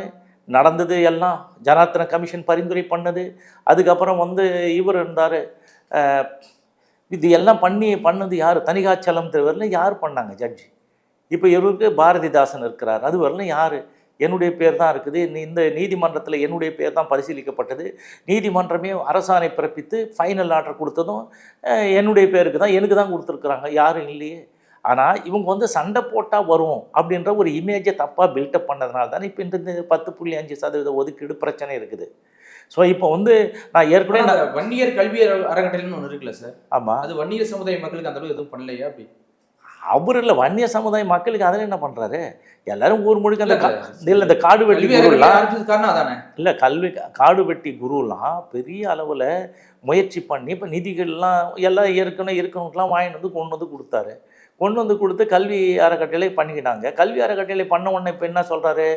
நடந்தது எல்லாம் ஜனார்த்தன கமிஷன் பரிந்துரை பண்ணது. அதுக்கப்புறம் வந்து இவர் இருந்தார், இது எல்லாம் பண்ணது யார்? தணிகாச்சலம் வரலும் யார் பண்ணாங்க? ஜட்ஜி. இப்போ இவருக்கு பாரதிதாசன் இருக்கிறார், அது வரலும் யார்? என்னுடைய பேர் தான் இருக்குது. இந்த நீதிமன்றத்தில் என்னுடைய பேர் தான் பரிசீலிக்கப்பட்டது. நீதிமன்றமே அரசாணை பிறப்பித்து ஃபைனல் ஆர்டர் கொடுத்ததும் என்னுடைய பேருக்கு தான், எனக்கு தான் கொடுத்துருக்குறாங்க, யாரும் இல்லையே. ஆனால் இவங்க வந்து சண்டை போட்டால் வரும் அப்படின்ற ஒரு இமேஜை தப்பாக பில்டப் பண்ணதுனால தானே இப்போ இந்த 10.5% ஒதுக்கீடு பிரச்சனை இருக்குது. ஸோ இப்போ வந்து நான் ஏற்கனவே வன்னியர் கல்வி அறக்கட்டளைன்னு ஒன்று இருக்குல்ல சார்? ஆமாம். அது வன்னியர் சமுதாய மக்களுக்கு அந்த அளவு எதுவும் பண்ணலையா? அப்படி அவர் இல்லை, வன்னிய சமுதாய மக்களுக்கு அதில் என்ன பண்ணுறாரு? எல்லாரும் ஊர் முழுக்க அந்த இல்லை இந்த காடு வெட்டி குருலாம் இல்லை காடு வெட்டி குருலாம் பெரிய அளவில் முயற்சி பண்ணி இப்போ நிதிகள்லாம் எல்லாம் இருக்கணும்லாம் வாங்கிட்டு வந்து கொண்டு வந்து கொடுத்து கல்வி அறக்கட்டளை பண்ணிக்கிட்டாங்க. கல்வி அறக்கட்டளை பண்ண உடனே இப்போ என்ன சொல்கிறாரு?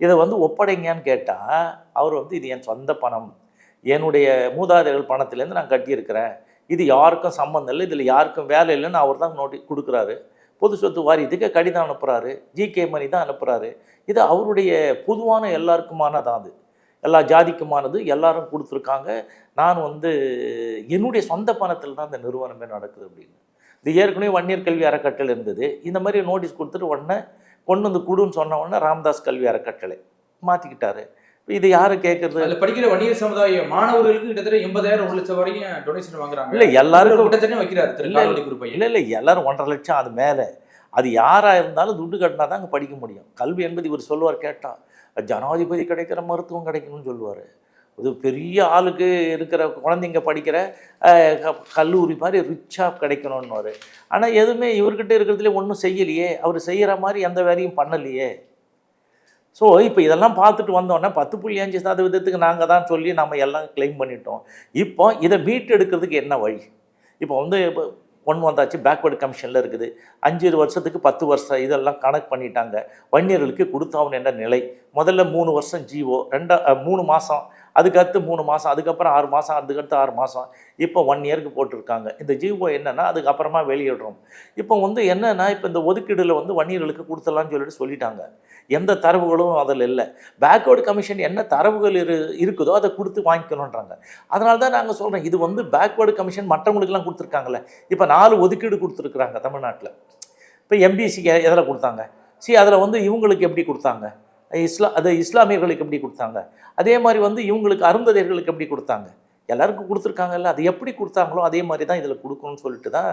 இதை வந்து ஒப்படைங்கன்னு கேட்டால் அவர் வந்து இது என் சொந்த பணம், என்னுடைய மூதாதைகள் பணத்திலேருந்து நான் கட்டியிருக்கிறேன், இது யாருக்கும் சம்மந்தம் இல்லை, இதில் யாருக்கும் வேலை இல்லைன்னு அவர் தான் கொடுக்குறாரு. பொது சொத்து வாரியத்துக்கு கடிதம் அனுப்புகிறாரு, ஜிகே மணி தான் அனுப்புகிறாரு. இது அவருடைய பொதுவான எல்லாருக்குமானதான், அது எல்லா ஜாதிக்குமானது, எல்லாரும் கொடுத்துருக்காங்க. நான் வந்து என்னுடைய சொந்த பணத்தில் தான் இந்த நிறுவனமே நடக்குது அப்படின்னு. இது ஏற்கனவே வன்னியர் கல்வி அறக்கட்டளை இருந்தது. இந்த மாதிரி நோட்டீஸ் கொடுத்துட்டு உடனே கொண்டு வந்து கொடுன்னு சொன்ன உடனே ராமதாஸ் கல்வி அறக்கட்டளை மாற்றிக்கிட்டாரு. இது யாரு கேட்கறது? அதில் படிக்கிற வன்னியர் சமுதாய மாணவர்களுக்கு கிட்டத்தட்ட 80,000 1 லட்சம் வரைக்கும் டொனேஷன் வாங்குறாங்க. இல்லை எல்லாருக்கும் வைக்கிறாரு. இல்லை எல்லாரும் 1.5 லட்சம் அது மேலே. அது யாராக இருந்தாலும் துட்டு கட்டினா தான் அங்கே படிக்க முடியும். கல்வி என்பது இவர் சொல்லுவார், கேட்டால் ஜனாதிபதி கிடைக்கிற மருத்துவம் கிடைக்கணும்னு சொல்லுவார். இது பெரிய ஆளுக்கு இருக்கிற குழந்தைங்க படிக்கிற கல்லூரி மாதிரி ரிச்சாக கிடைக்கணும்னு. ஆனால் எதுவுமே இவர்கிட்ட இருக்கிறதுலே ஒன்றும் செய்யலையே, அவர் செய்கிற மாதிரி எந்த வேலையும் பண்ணலையே. ஸோ இப்போ இதெல்லாம் பார்த்துட்டு வந்தோன்னே 10.5% நாங்கள் தான் சொல்லி நம்ம எல்லாம் கிளைம் பண்ணிட்டோம். இப்போ இதை மீட்டு எடுக்கிறதுக்கு என்ன வழி? இப்போ வந்து கொண்டு வந்தாச்சு, பேக்வேர்டு கமிஷனில் இருக்குது. 5 வருஷத்துக்கு 10 வருஷம் இதெல்லாம் கணக்கு பண்ணிட்டாங்க. வன்னியர்களுக்கு கொடுத்தாவணும் என்ற நிலை. முதல்ல 3 வருஷம் ஜிஓ, 3 மாதம், அதுக்கடுத்து 3 மாதம், அதுக்கப்புறம் 6 மாதம், அதுக்கடுத்து 6 மாதம், இப்போ 1 இயருக்கு போட்டிருக்காங்க. இந்த ஜிஓ என்னென்னா அதுக்கப்புறமா வெளியிடுறோம். இப்போ வந்து என்னென்னா இப்போ இந்த ஒதுக்கீடில் வந்து வன்னியர்களுக்கு கொடுத்துடலான்னு சொல்லிட்டாங்க. எந்த தரவுகளும் அதில் இல்லை. பேக்வேர்டு கமிஷன் என்ன தரவுகள் இருக்குதோ அதை கொடுத்து வாங்கிக்கணுன்றாங்க. அதனால தான் நாங்கள் சொல்கிறோம், இது வந்து பேக்வேர்டு கமிஷன் மற்றவங்களுக்கெல்லாம் கொடுத்துருக்காங்களே. இப்போ 4 ஒதுக்கீடு கொடுத்துருக்குறாங்க தமிழ்நாட்டில். இப்போ எம்பிசிக்கு எதில் கொடுத்தாங்க? அதில் வந்து இவங்களுக்கு எப்படி கொடுத்தாங்க? இஸ்லாமியர்களுக்கு எப்படி கொடுத்தாங்க? அதே மாதிரி வந்து இவங்களுக்கு அருந்ததியர்களுக்கு எப்படி கொடுத்தாங்க? எல்லாருக்கும் கொடுத்துருக்காங்கல்ல. அது எப்படி கொடுத்தாங்களோ அதே மாதிரி தான் இதில் கொடுக்கணும்னு சொல்லிட்டு தான்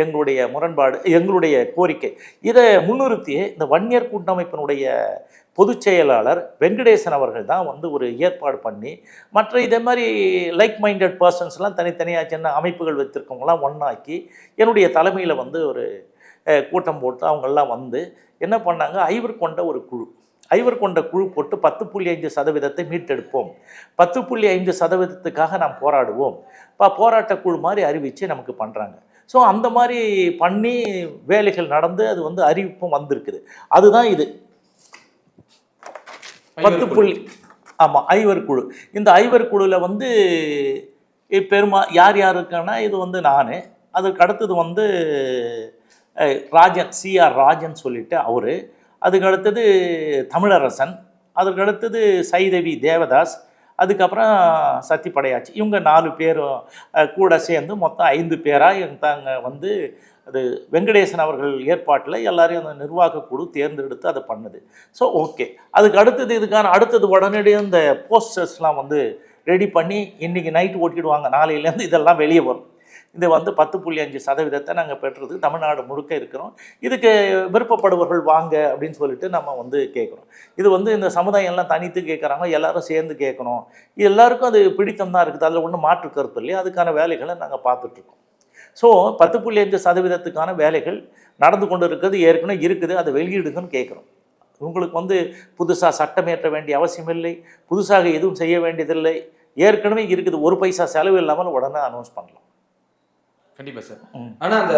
எங்களுடைய முரண்பாடு, எங்களுடைய கோரிக்கை. இதை முன்னிறுத்தி இந்த வன்னியர் கூட்டமைப்பினுடைய பொதுச் செயலாளர் வெங்கடேசன் அவர்கள் தான் வந்து ஒரு ஏற்பாடு பண்ணி மற்ற இதே மாதிரி லைக் மைண்டட் பர்சன்ஸ்லாம் தனித்தனியாக சின்ன அமைப்புகள் வச்சுருக்கவங்களாம் ஒன்றாக்கி என்னுடைய தலைமையில் வந்து ஒரு கூட்டம் போட்டு அவங்கெல்லாம் வந்து என்ன பண்ணாங்க, ஐவர் கொண்ட குழு போட்டு 10.5% மீட்டெடுப்போம், 10.5%க்காக நாம் போராடுவோம், போராட்ட குழு மாதிரி அறிவித்து நமக்கு பண்ணுறாங்க. ஸோ அந்த மாதிரி பண்ணி வேலைகள் நடந்து அது வந்து அறிவிப்பும் வந்திருக்குது. அதுதான் இது 10. ஆமாம், ஐவர் குழு. இந்த ஐவர் குழுவில் வந்து யார் இருக்கான்னா இது வந்து நான், அதுக்கு அடுத்தது வந்து ராஜன், CR ராஜன் சொல்லிட்டு அவர், அதுக்கு அடுத்தது தமிழரசன், அதுக்கு அடுத்தது சைதவி தேவதாஸ், அதுக்கப்புறம் சத்தி படையாச்சி. இவங்க 4 பேரும் கூட சேர்ந்து மொத்தம் 5 பேராக தாங்க வந்து அது வெங்கடேசன் அவர்கள் ஏற்பாட்டில் எல்லாரையும் அந்த நிர்வாக குழு தேர்ந்தெடுத்து அதை பண்ணுது. ஸோ ஓகே, அதுக்கு அடுத்தது உடனடியாக இந்த போஸ்டர்ஸ்லாம் வந்து ரெடி பண்ணி இன்றைக்கி நைட்டு ஓட்டிடுவாங்க, நாளையிலேருந்து இதெல்லாம் வெளியே வரும். இது வந்து 10.5% நாங்கள் பெற்றதுக்கு தமிழ்நாடு முழுக்க இருக்கிறோம். இதுக்கு விருப்பப்படுவர்கள் வாங்க அப்படின்னு சொல்லிட்டு நம்ம வந்து கேட்குறோம். இது வந்து இந்த சமுதாயம் எல்லாம் தனித்து கேட்குறாங்க, எல்லாரும் சேர்ந்து கேட்கணும். எல்லாருக்கும் அது பிடித்தம் தான் இருக்குது, அதில் ஒன்றும் மாற்று கருத்து இல்லையா. அதுக்கான வேலைகளை நாங்கள் பார்த்துட்ருக்கோம். ஸோ 10.5%க்கான வேலைகள் நடந்து கொண்டு இருக்கிறது, ஏற்கனவே இருக்குது, அதை வெளியிடுங்கன்னு கேட்குறோம். உங்களுக்கு வந்து புதுசாக சட்டம் ஏற்ற வேண்டிய அவசியம் இல்லை, புதுசாக எதுவும் செய்ய வேண்டியதில்லை, ஏற்கனவே இருக்குது. 1 பைசா செலவு இல்லாமல் உடனே அனௌன்ஸ் பண்ணலாம். கண்டிப்பா சார். ஆனா அந்த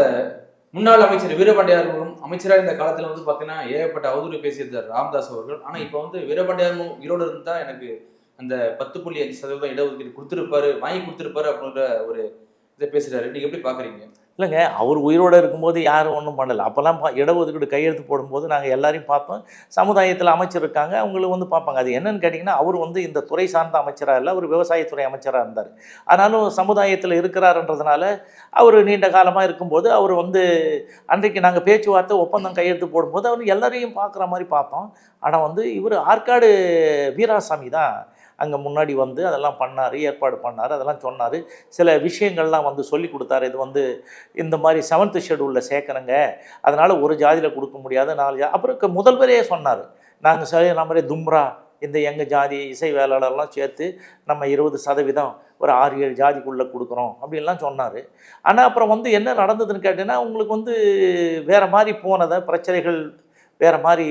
முன்னாள் அமைச்சர் வீரபாண்டியாரும் அமைச்சராக இந்த காலத்துல வந்து பாத்தீங்கன்னா ஏகப்பட்ட அவதூறு பேசியிருந்தார் ராமதாஸ் அவர்கள். ஆனா இப்ப வந்து வீரபாண்டியாரும் ஈரோடு இருந்தா எனக்கு அந்த 10.5% இடஒதுக்கீடு வாங்கி கொடுத்திருப்பாரு அப்படின்ற ஒரு இதை பேசுறாரு. நீங்க எப்படி பாக்குறீங்க? இல்லைங்க, அவர் உயிரோடு இருக்கும்போது யாரும் ஒன்றும் பண்ணலை. அப்போல்லாம் இடஒதுக்கீடு கையெழுத்து போடும்போது நாங்கள் எல்லாரையும் பார்த்தோம். சமுதாயத்தில் அமைச்சர் இருக்காங்க, அவங்களும் வந்து பார்ப்பாங்க. அது என்னன்னு கேட்டிங்கன்னா, அவர் வந்து இந்த துறை சார்ந்த அமைச்சராக இல்லை, அவர் விவசாயத்துறை அமைச்சராக இருந்தார். ஆனாலும் சமுதாயத்தில் இருக்கிறாருன்றதுனால அவர் நீண்ட காலமாக இருக்கும்போது அவர் வந்து அன்றைக்கு நாங்கள் பேச்சுவார்த்தை ஒப்பந்தம் கையெழுத்து போடும்போது அவர் எல்லாரையும் பார்க்குற மாதிரி பார்த்தோம். ஆனால் வந்து இவர் ஆற்காடு வீராசாமி தான் அங்கே முன்னாடி வந்து அதெல்லாம் பண்ணார், ஏற்பாடு பண்ணார், அதெல்லாம் சொன்னார். சில விஷயங்கள்லாம் வந்து சொல்லி கொடுத்தாரு. இது வந்து இந்த மாதிரி 7th ஷெட்யூலில் சேர்க்கணுங்க, அதனால் ஒரு ஜாதியில் கொடுக்க முடியாது, 4 அப்புறம் முதல்வரே சொன்னார், நாங்கள் சரி நம்மளே தும்ரா இந்த எங்கள் ஜாதி இசை வேளாளர்லாம் சேர்த்து நம்ம 20% ஒரு 6-7 ஜாதிக்குள்ளே கொடுக்குறோம் அப்படின்லாம் சொன்னார். ஆனால் அப்புறம் வந்து என்ன நடந்ததுன்னு கேட்டிங்கன்னா, உங்களுக்கு வந்து வேறு மாதிரி போனதை பிரச்சனைகள் வேறு மாதிரி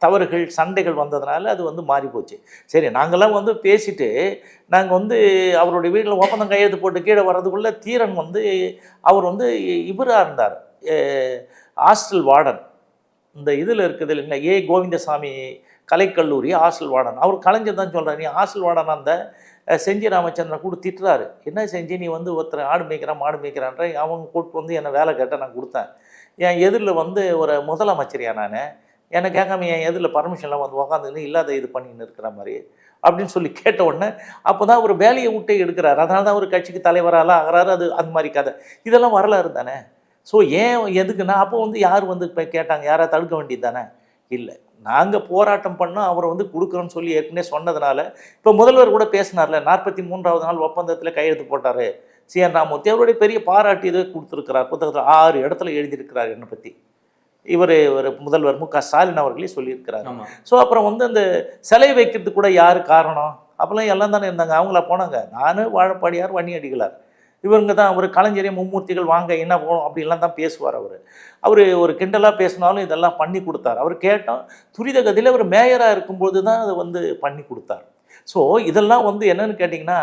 தவறுகள் சண்டைகள் வந்ததுனால அது வந்து மாறி போச்சு. சரி, நாங்கள்லாம் வந்து பேசிட்டு நாங்கள் வந்து அவருடைய வீட்டில் ஒப்பந்தம் கையெழுத்து போட்டு கீழே வர்றதுக்குள்ளே தீரன் வந்து அவர் வந்து இவராக இருந்தார், ஹாஸ்டல் வார்டன். இந்த இதில் இருக்குது இல்லைங்களா, கோவிந்தசாமி கலைக்கல்லூரி ஹாஸ்டல் வார்டன். அவர் கலைஞர் தான் சொல்கிறார், நீ ஹாஸ்டல் வார்டன் அந்த செஞ்சி ராமச்சந்திரன் கூட திட்டுறாரு, என்ன செஞ்சு நீ வந்து ஒருத்தர் ஆடு மேய்க்கிறான் மாடு மேய்க்கிறான்ற. அவங்க கூட்டு வந்து என்னை வேலை கேட்டால் நான் கொடுத்தேன். என் எதிரில் வந்து ஒரு முதலமைச்சரியா நான், என்னை கேட்காம என் எதிரில் பர்மிஷன்லாம் வந்து உக்காந்துன்னு இல்லாத இது பண்ணின்னு இருக்கிற மாதிரி அப்படின்னு சொல்லி கேட்ட உடனே அப்போ தான் அவர் வேலையை விட்டே எடுக்கிறார். அதனால தான் அவர் கட்சிக்கு தலைவராலாம் ஆகிறாரு. அது அந்த மாதிரி கதை இதெல்லாம் வரலாறு தானே. ஸோ ஏன் எதுக்குன்னா அப்போ வந்து யார் வந்து இப்போ கேட்டாங்க, யாராவது தடுக்க வேண்டியது தானே? இல்லை, நாங்கள் போராட்டம் பண்ணோம், அவரை வந்து கொடுக்குறோன்னு சொல்லி ஏற்கனவே சொன்னதுனால இப்போ முதல்வர் கூட பேசினார்ல, 43வது நாள் ஒப்பந்தத்தில் கையெழுத்து போட்டார் CN ராமமூர்த்தி. அவருடைய பெரிய பாராட்டு இதை கொடுத்துருக்கிறார், புத்தகத்தில் 6 இடத்துல எழுதியிருக்கிறார் என்னை பற்றி. இவர் ஒரு முதல்வர் MK ஸ்டாலின் அவர்களே சொல்லியிருக்கிறார். ஸோ அப்புறம் வந்து அந்த சிலை வைக்கிறதுக்கு கூட யார் காரணம்? அப்போல்லாம் எல்லாம் தானே இருந்தாங்க, அவங்களா போனாங்க. நான் வாழப்பாடியார், வன்னியடிகளார், இவங்க தான். அவர் கலைஞரே மும்மூர்த்திகள் வாங்க என்ன போகணும் அப்படின்லாம் தான் பேசுவார். அவர் ஒரு கிண்டலாக பேசினாலும் இதெல்லாம் பண்ணி கொடுத்தார். அவர் கேட்டோம், துரித கதியில் அவர் மேயராக இருக்கும்போது தான் அதை வந்து பண்ணி கொடுத்தார். ஸோ இதெல்லாம் வந்து என்னன்னு கேட்டிங்கன்னா,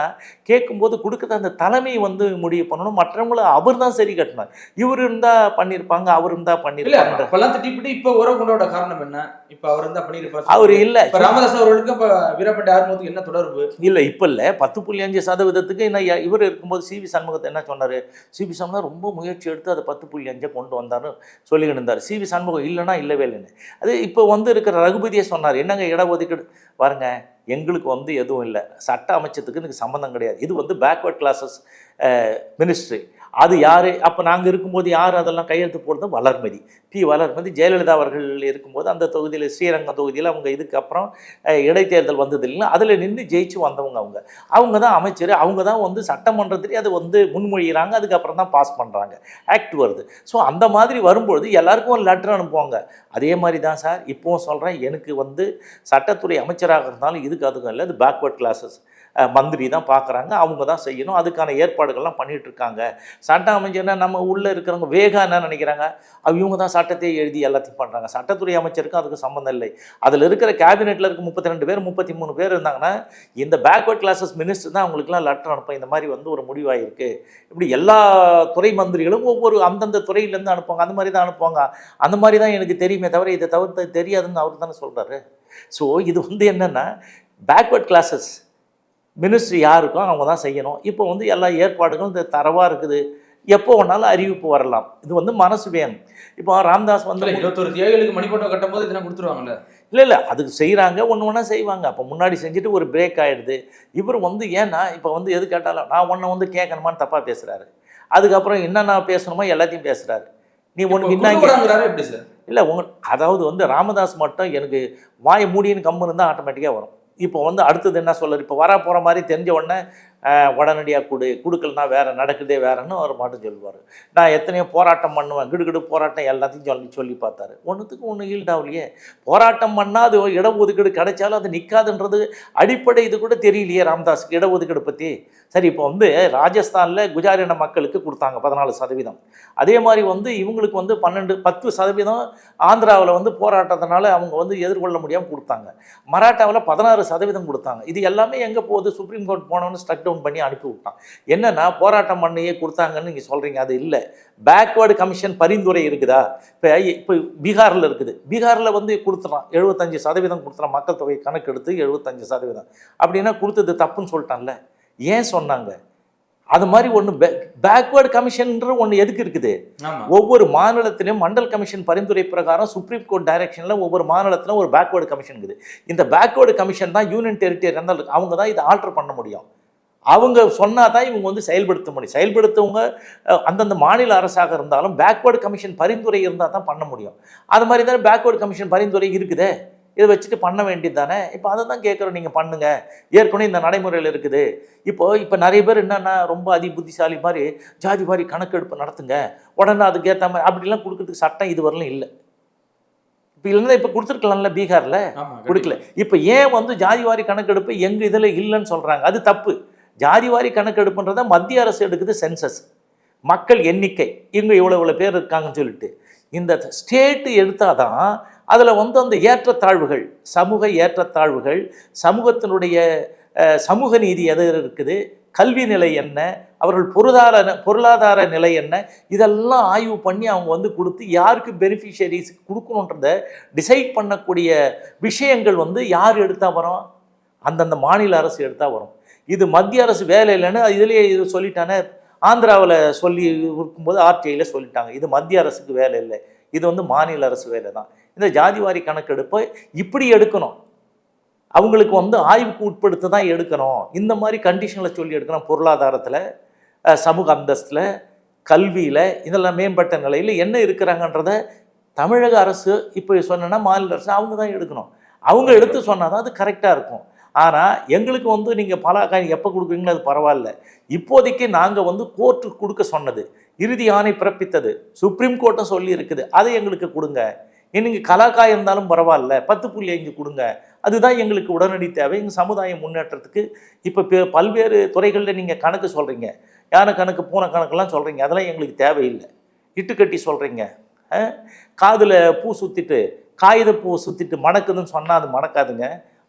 கேட்கும்போது கொடுக்குற அந்த தலைமை வந்து முடிவு பண்ணணும். மற்றவங்கள அவர் தான் சரி கட்டணும். இவர் இருந்தால் பண்ணியிருப்பாங்க, அவர் இருந்தால் பண்ணியிருப்பாங்க. இப்பெல்லாம் திட்டிப்பிட்டு இப்போ உறவு கொண்டோட காரணம் என்ன? இப்போ அவர் இருந்தால் பண்ணியிருப்பார், அவர் இல்லை. ராமதாஸ் அவர்களுக்கு இப்போ வீரபாண்டி ஆறுமுகத்துக்கு என்ன தொடர்பு? இல்லை, இப்போ இல்லை, 10.5% என்ன இவர் இருக்கும்போது CV சண்முகத்தை என்ன சொன்னார்? CV சண்முகம் ரொம்ப முயற்சி எடுத்து அதை 10.5 கொண்டு வந்தார்னு சொல்லிக்கிட்டு இருந்தார். CV சண்முகம் இல்லைன்னா இல்லவே இல்லைன்னு. அது இப்போ வந்து இருக்கிற ரகுபதியே சொன்னார், என்னங்க இடஒதுக்கீடு பாருங்க, எங்களுக்கு வந்து எதுவும் இல்லை, சட்ட அமைச்சத்துக்கு இதுக்கு சம்மந்தம் கிடையாது, இது வந்து பேக்வர்ட் கிளாஸஸ் மினிஸ்ட்ரி. அது யார் அப்போ நாங்கள் இருக்கும்போது யார் அதெல்லாம் கையெழுத்து போடுறது? வளர்மதி, வளர்மதி. ஜெயலலிதா அவர்கள் இருக்கும்போது அந்த தொகுதியில், ஸ்ரீரங்கம் தொகுதியில் அவங்க இதுக்கப்புறம் இடைத்தேர்தல் வந்தது இல்லைன்னா அதில் நின்று ஜெயிச்சு வந்தவங்க. அவங்க தான் அமைச்சர், அவங்க தான் வந்து சட்டமன்றத்திலே அது வந்து முன்மொழிகிறாங்க, அதுக்கப்புறம் தான் பாஸ் பண்ணுறாங்க, ஆக்ட் வருது. ஸோ அந்த மாதிரி வரும்பொழுது எல்லாருக்கும் ஒரு லெட்டர் அனுப்புவாங்க. அதே மாதிரி தான் சார் இப்போவும் சொல்கிறேன், எனக்கு வந்து சட்டத்துறை அமைச்சராக இருந்தாலும் இதுக்கு அதுக்கும் இல்லை, அது பேக்வர்ட் கிளாஸஸ் மந்திரி தான் பார்க்குறாங்க, அவங்க தான் செய்யணும், அதுக்கான ஏற்பாடுகள்லாம் பண்ணிகிட்ருக்காங்க. சட்டம் அமைச்சர்னா நம்ம உள்ளே இருக்கிறவங்க வேகா என்ன நினைக்கிறாங்க, இவங்க தான் சட்டத்தை எழுதி எல்லாத்தையும் பண்ணுறாங்க. சட்டத்துறை அமைச்சருக்கும் அதுக்கு சம்மந்தம் இல்லை. அதில் இருக்கிற கேபினெட்டில் இருக்க 32 பேர் 33 பேர் இருந்தாங்கன்னா இந்த பேக்வர்ட் கிளாஸஸ் மினிஸ்டர் தான் அவங்களுக்குலாம் லெட்டர் அனுப்ப இந்த மாதிரி வந்து ஒரு முடிவாயிருக்கு. இப்படி எல்லா துறை மந்திரிகளும் ஒவ்வொரு அந்தந்த துறையிலேருந்து அனுப்புவாங்க, அந்த மாதிரி தான் அனுப்புவாங்க. அந்த மாதிரி தான் எனக்கு தெரியுமே தவிர இதை தவிர்த்து தெரியாதுன்னு அவர் தானே சொல்கிறாரு. ஸோ இது வந்து என்னென்னா பேக்வர்ட் கிளாஸஸ் மினிஸ்ட்ரி யாருக்கும் அவங்க தான் செய்யணும். இப்போ வந்து எல்லா ஏற்பாடுகளும் இந்த தரவாக இருக்குது, எப்போ வேணாலும் அறிவிப்பு வரலாம். இது வந்து மனசு வேணும். இப்போ ராமதாஸ் வந்து 21 தேதிகளுக்கு மணிப்பட்டம் கட்டும் போது இதெல்லாம் கொடுத்துருவாங்கல்ல? இல்லை அதுக்கு செய்கிறாங்க, ஒன்று ஒன்றா செய்வாங்க. அப்போ முன்னாடி செஞ்சுட்டு ஒரு பிரேக் ஆகிடுது. இவர் வந்து ஏன்னா இப்போ வந்து எது கேட்டாலும் நான் ஒன்றை வந்து கேட்கணுமான்னு தப்பாக பேசுகிறாரு. அதுக்கப்புறம் என்னென்ன பேசணுமோ எல்லாத்தையும் பேசுகிறாரு. நீ ஒன்று என்ன எப்படி சார்? இல்லை அதாவது வந்து ராமதாஸ் மட்டும் எனக்கு வாயை மூடின்னு கம்மு இருந்தால் ஆட்டோமேட்டிக்காக வரும். இப்போ வந்து அடுத்தது என்ன சொல்கிறார், இப்போ வர போகிற மாதிரி தெரிஞ்ச உடனே உடனடியாக கொடுக்கலனா வேறு நடக்குதே வேறுன்னு அவர் மட்டும் சொல்லுவார். நான் எத்தனையோ போராட்டம் பண்ணுவேன், கிடுகிடு போராட்டம் எல்லாத்தையும் சொல்லி பார்த்தாரு. ஒன்றுத்துக்கு ஒன்று ஈல்டாகலையே. போராட்டம் பண்ணால் அது இடஒதுக்கீடு கிடைச்சாலும் அது நிற்காதுன்றது அடிப்படை இது கூட தெரியலையே ராமதாஸுக்கு இடஒதுக்கீடு பற்றி. சரி, இப்போ வந்து ராஜஸ்தானில் குஜாரின மக்களுக்கு கொடுத்தாங்க 14%. அதே மாதிரி வந்து இவங்களுக்கு வந்து 10% ஆந்திராவில் வந்து போராட்டத்தினால அவங்க வந்து எதிர்கொள்ள முடியாமல் கொடுத்தாங்க. மராட்டாவில் 16% கொடுத்தாங்க. இது எல்லாமே எங்கே போகுது? சுப்ரீம் கோர்ட் போனோன்னு ஸ்ட்ரக் டவுன் பண்ணி அனுப்பி விட்டான். என்னன்னா போராட்டம் பண்ணியே கொடுத்தாங்கன்னு நீங்கள் சொல்கிறீங்க, அது இல்லை. பேக்வேர்டு கமிஷன் பரிந்துரை இருக்குதா? இப்போ பீகாரில் இருக்குது, பீகாரில் வந்து கொடுத்துறான் 75% கொடுத்துறான். மக்கள் தொகை கணக்கு எடுத்து 75% அப்படின்னா கொடுத்தது தப்புன்னு சொல்லிட்டான்ல. ஏன் சொன்னாங்க? அது மாதிரி ஒன்று பேக்வேர்டு கமிஷன்ற ஒன்று எதுக்கு இருக்குது? ஆமா. ஒவ்வொரு மாநிலத்திலும் மண்டல் கமிஷன் பரிந்துரை பிரகாரம் சுப்ரீம் கோர்ட் டைரக்ஷனில் ஒவ்வொரு மாநிலத்திலும் ஒரு பேக்வேர்டு கமிஷன் இருக்குது. இந்த பேக்வேர்டு கமிஷன் தான் யூனியன் டெரிட்டரி இருந்தால் அவங்க தான் இதை ஆல்டர் பண்ண முடியும். அவங்க சொன்னால் தான் இவங்க வந்து செயல்படுத்த முடியும். செயல்படுத்தவங்க அந்தந்த மாநில அரசாக இருந்தாலும் பேக்வேர்டு கமிஷன் பரிந்துரை இருந்தால் தான் பண்ண முடியும். அது மாதிரி தானே பேக்வேர்டு கமிஷன் பரிந்துரை இருக்குதே, இதை வச்சுட்டு பண்ண வேண்டியது தானே. இப்போ அதை தான் கேட்குறோம், நீங்கள் பண்ணுங்கள், ஏற்கனவே இந்த நடைமுறையில் இருக்குது. இப்போ நிறைய பேர் என்னென்னா ரொம்ப புத்திசாலி மாதிரி ஜாதி வாரி கணக்கெடுப்பு நடத்துங்க, உடனே அதுக்கேற்ற மாதிரி அப்படிலாம் கொடுக்கறதுக்கு சட்டம் இது வரலும் இல்லை. இப்போ இல்லைன்னா இப்போ கொடுத்துருக்கலாம்ல, பீகாரில் கொடுக்கல. இப்போ ஏன் வந்து ஜாதி வாரி கணக்கெடுப்பு எங்கள் இதில் இல்லைன்னு சொல்கிறாங்க? அது தப்பு. ஜாதி வாரி கணக்கெடுப்புன்றதை மத்திய அரசு எடுக்குது, சென்சஸ், மக்கள் எண்ணிக்கை, இங்கே இவ்வளோ பேர் இருக்காங்கன்னு சொல்லிட்டு. இந்த ஸ்டேட்டு எடுத்தால் தான் அதில் வந்து அந்த ஏற்றத்தாழ்வுகள், சமூக ஏற்றத்தாழ்வுகள், சமூகத்தினுடைய சமூக நீதி எது இருக்குது, கல்வி நிலை என்ன, அவர்கள் பொருளாதார நிலை என்ன, இதெல்லாம் ஆய்வு பண்ணி அவங்க வந்து கொடுத்து யாருக்கு பெனிஃபிஷரிஸ் கொடுக்கணுன்றத டிசைட் பண்ணக்கூடிய விஷயங்கள் வந்து யார் எடுத்தால் வரும்? அந்தந்த மாநில அரசு எடுத்தால் வரும். இது மத்திய அரசு வேலை இல்லைன்னு இதுலேயே இது சொல்லிட்டானே, ஆந்திராவில் சொல்லி இருக்கும்போது ஆர்டிஐயில் சொல்லிட்டாங்க, இது மத்திய அரசுக்கு வேலை இல்லை, இது வந்து மாநில அரசு வேலை தான். இந்த ஜாதிவாரி கணக்கெடுப்பை இப்படி எடுக்கணும், அவங்களுக்கு வந்து ஆய்வுக்கு உட்படுத்த தான் எடுக்கணும். இந்த மாதிரி கண்டிஷனில் சொல்லி எடுக்கணும். பொருளாதாரத்தில், சமூக அந்தஸ்தில், கல்வியில், இதெல்லாம் மேம்பட்ட நிலையில் என்ன இருக்கிறாங்கன்றத தமிழக அரசு இப்போ சொன்னா மாநில அரசு அவங்க தான் எடுக்கணும். அவங்க எடுத்து சொன்னால் தான் அது கரெக்டாக இருக்கும். ஆனால் எங்களுக்கு வந்து நீங்கள் பலாக்காய் எப்போ கொடுக்குறீங்களோ அது பரவாயில்ல. இப்போதைக்கு நாங்கள் வந்து கோர்ட்டுக்கு கொடுக்க சொன்னது, இறுதி ஆணை பிறப்பித்தது சுப்ரீம் கோர்ட்டும் சொல்லி இருக்குது, அதை எங்களுக்கு கொடுங்க. நீங்கள் கலாக்காய் இருந்தாலும் பரவாயில்ல, 10.5 கொடுங்க. அதுதான் எங்களுக்கு உடனடி தேவை. எங்கள் சமுதாய முன்னேற்றத்துக்கு இப்போ பல்வேறு துறைகளில் நீங்கள் கணக்கு சொல்கிறீங்க, யானை கணக்கு, பூனை கணக்கெல்லாம் சொல்கிறீங்க, அதெல்லாம் எங்களுக்கு தேவையில்லை. இட்டுக்கட்டி சொல்கிறீங்க, காதில் பூ சுற்றிட்டு காகித பூ சுற்றிட்டு மணக்குதுன்னு சொன்னால் அது மணக்காதுங்க,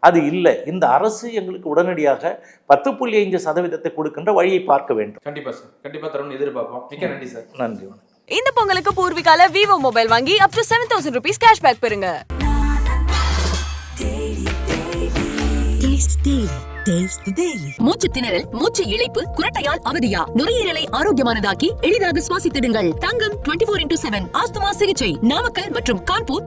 அது இல்லை. இந்த அரசு எங்களுக்கு உடனடியாக 10.5% கொடுக்கின்ற வழியை பார்க்க வேண்டும். கண்டிப்பா சார், கண்டிப்பா தரும்னு எதிர்பார்ப்போம். மிக்க நன்றி சார். நன்றி. இந்த பொங்கலுக்கு பூர்விகால விவோ மொபைல் வாங்கி up to 7,000 rupees கேஷ்பேக் பெறுங்க. மூச்சு திணறல், மூச்சு இழைப்பு, குரட்டையால் அவதியா, நுரையீரலை ஆரோக்கியமானதாக்கி எளிதாக சுவாசித்திடுங்கள். தங்கம் 24/7 ஆஸ்துமா சிகிச்சை நாமக்கல் மற்றும் கான்பூர்.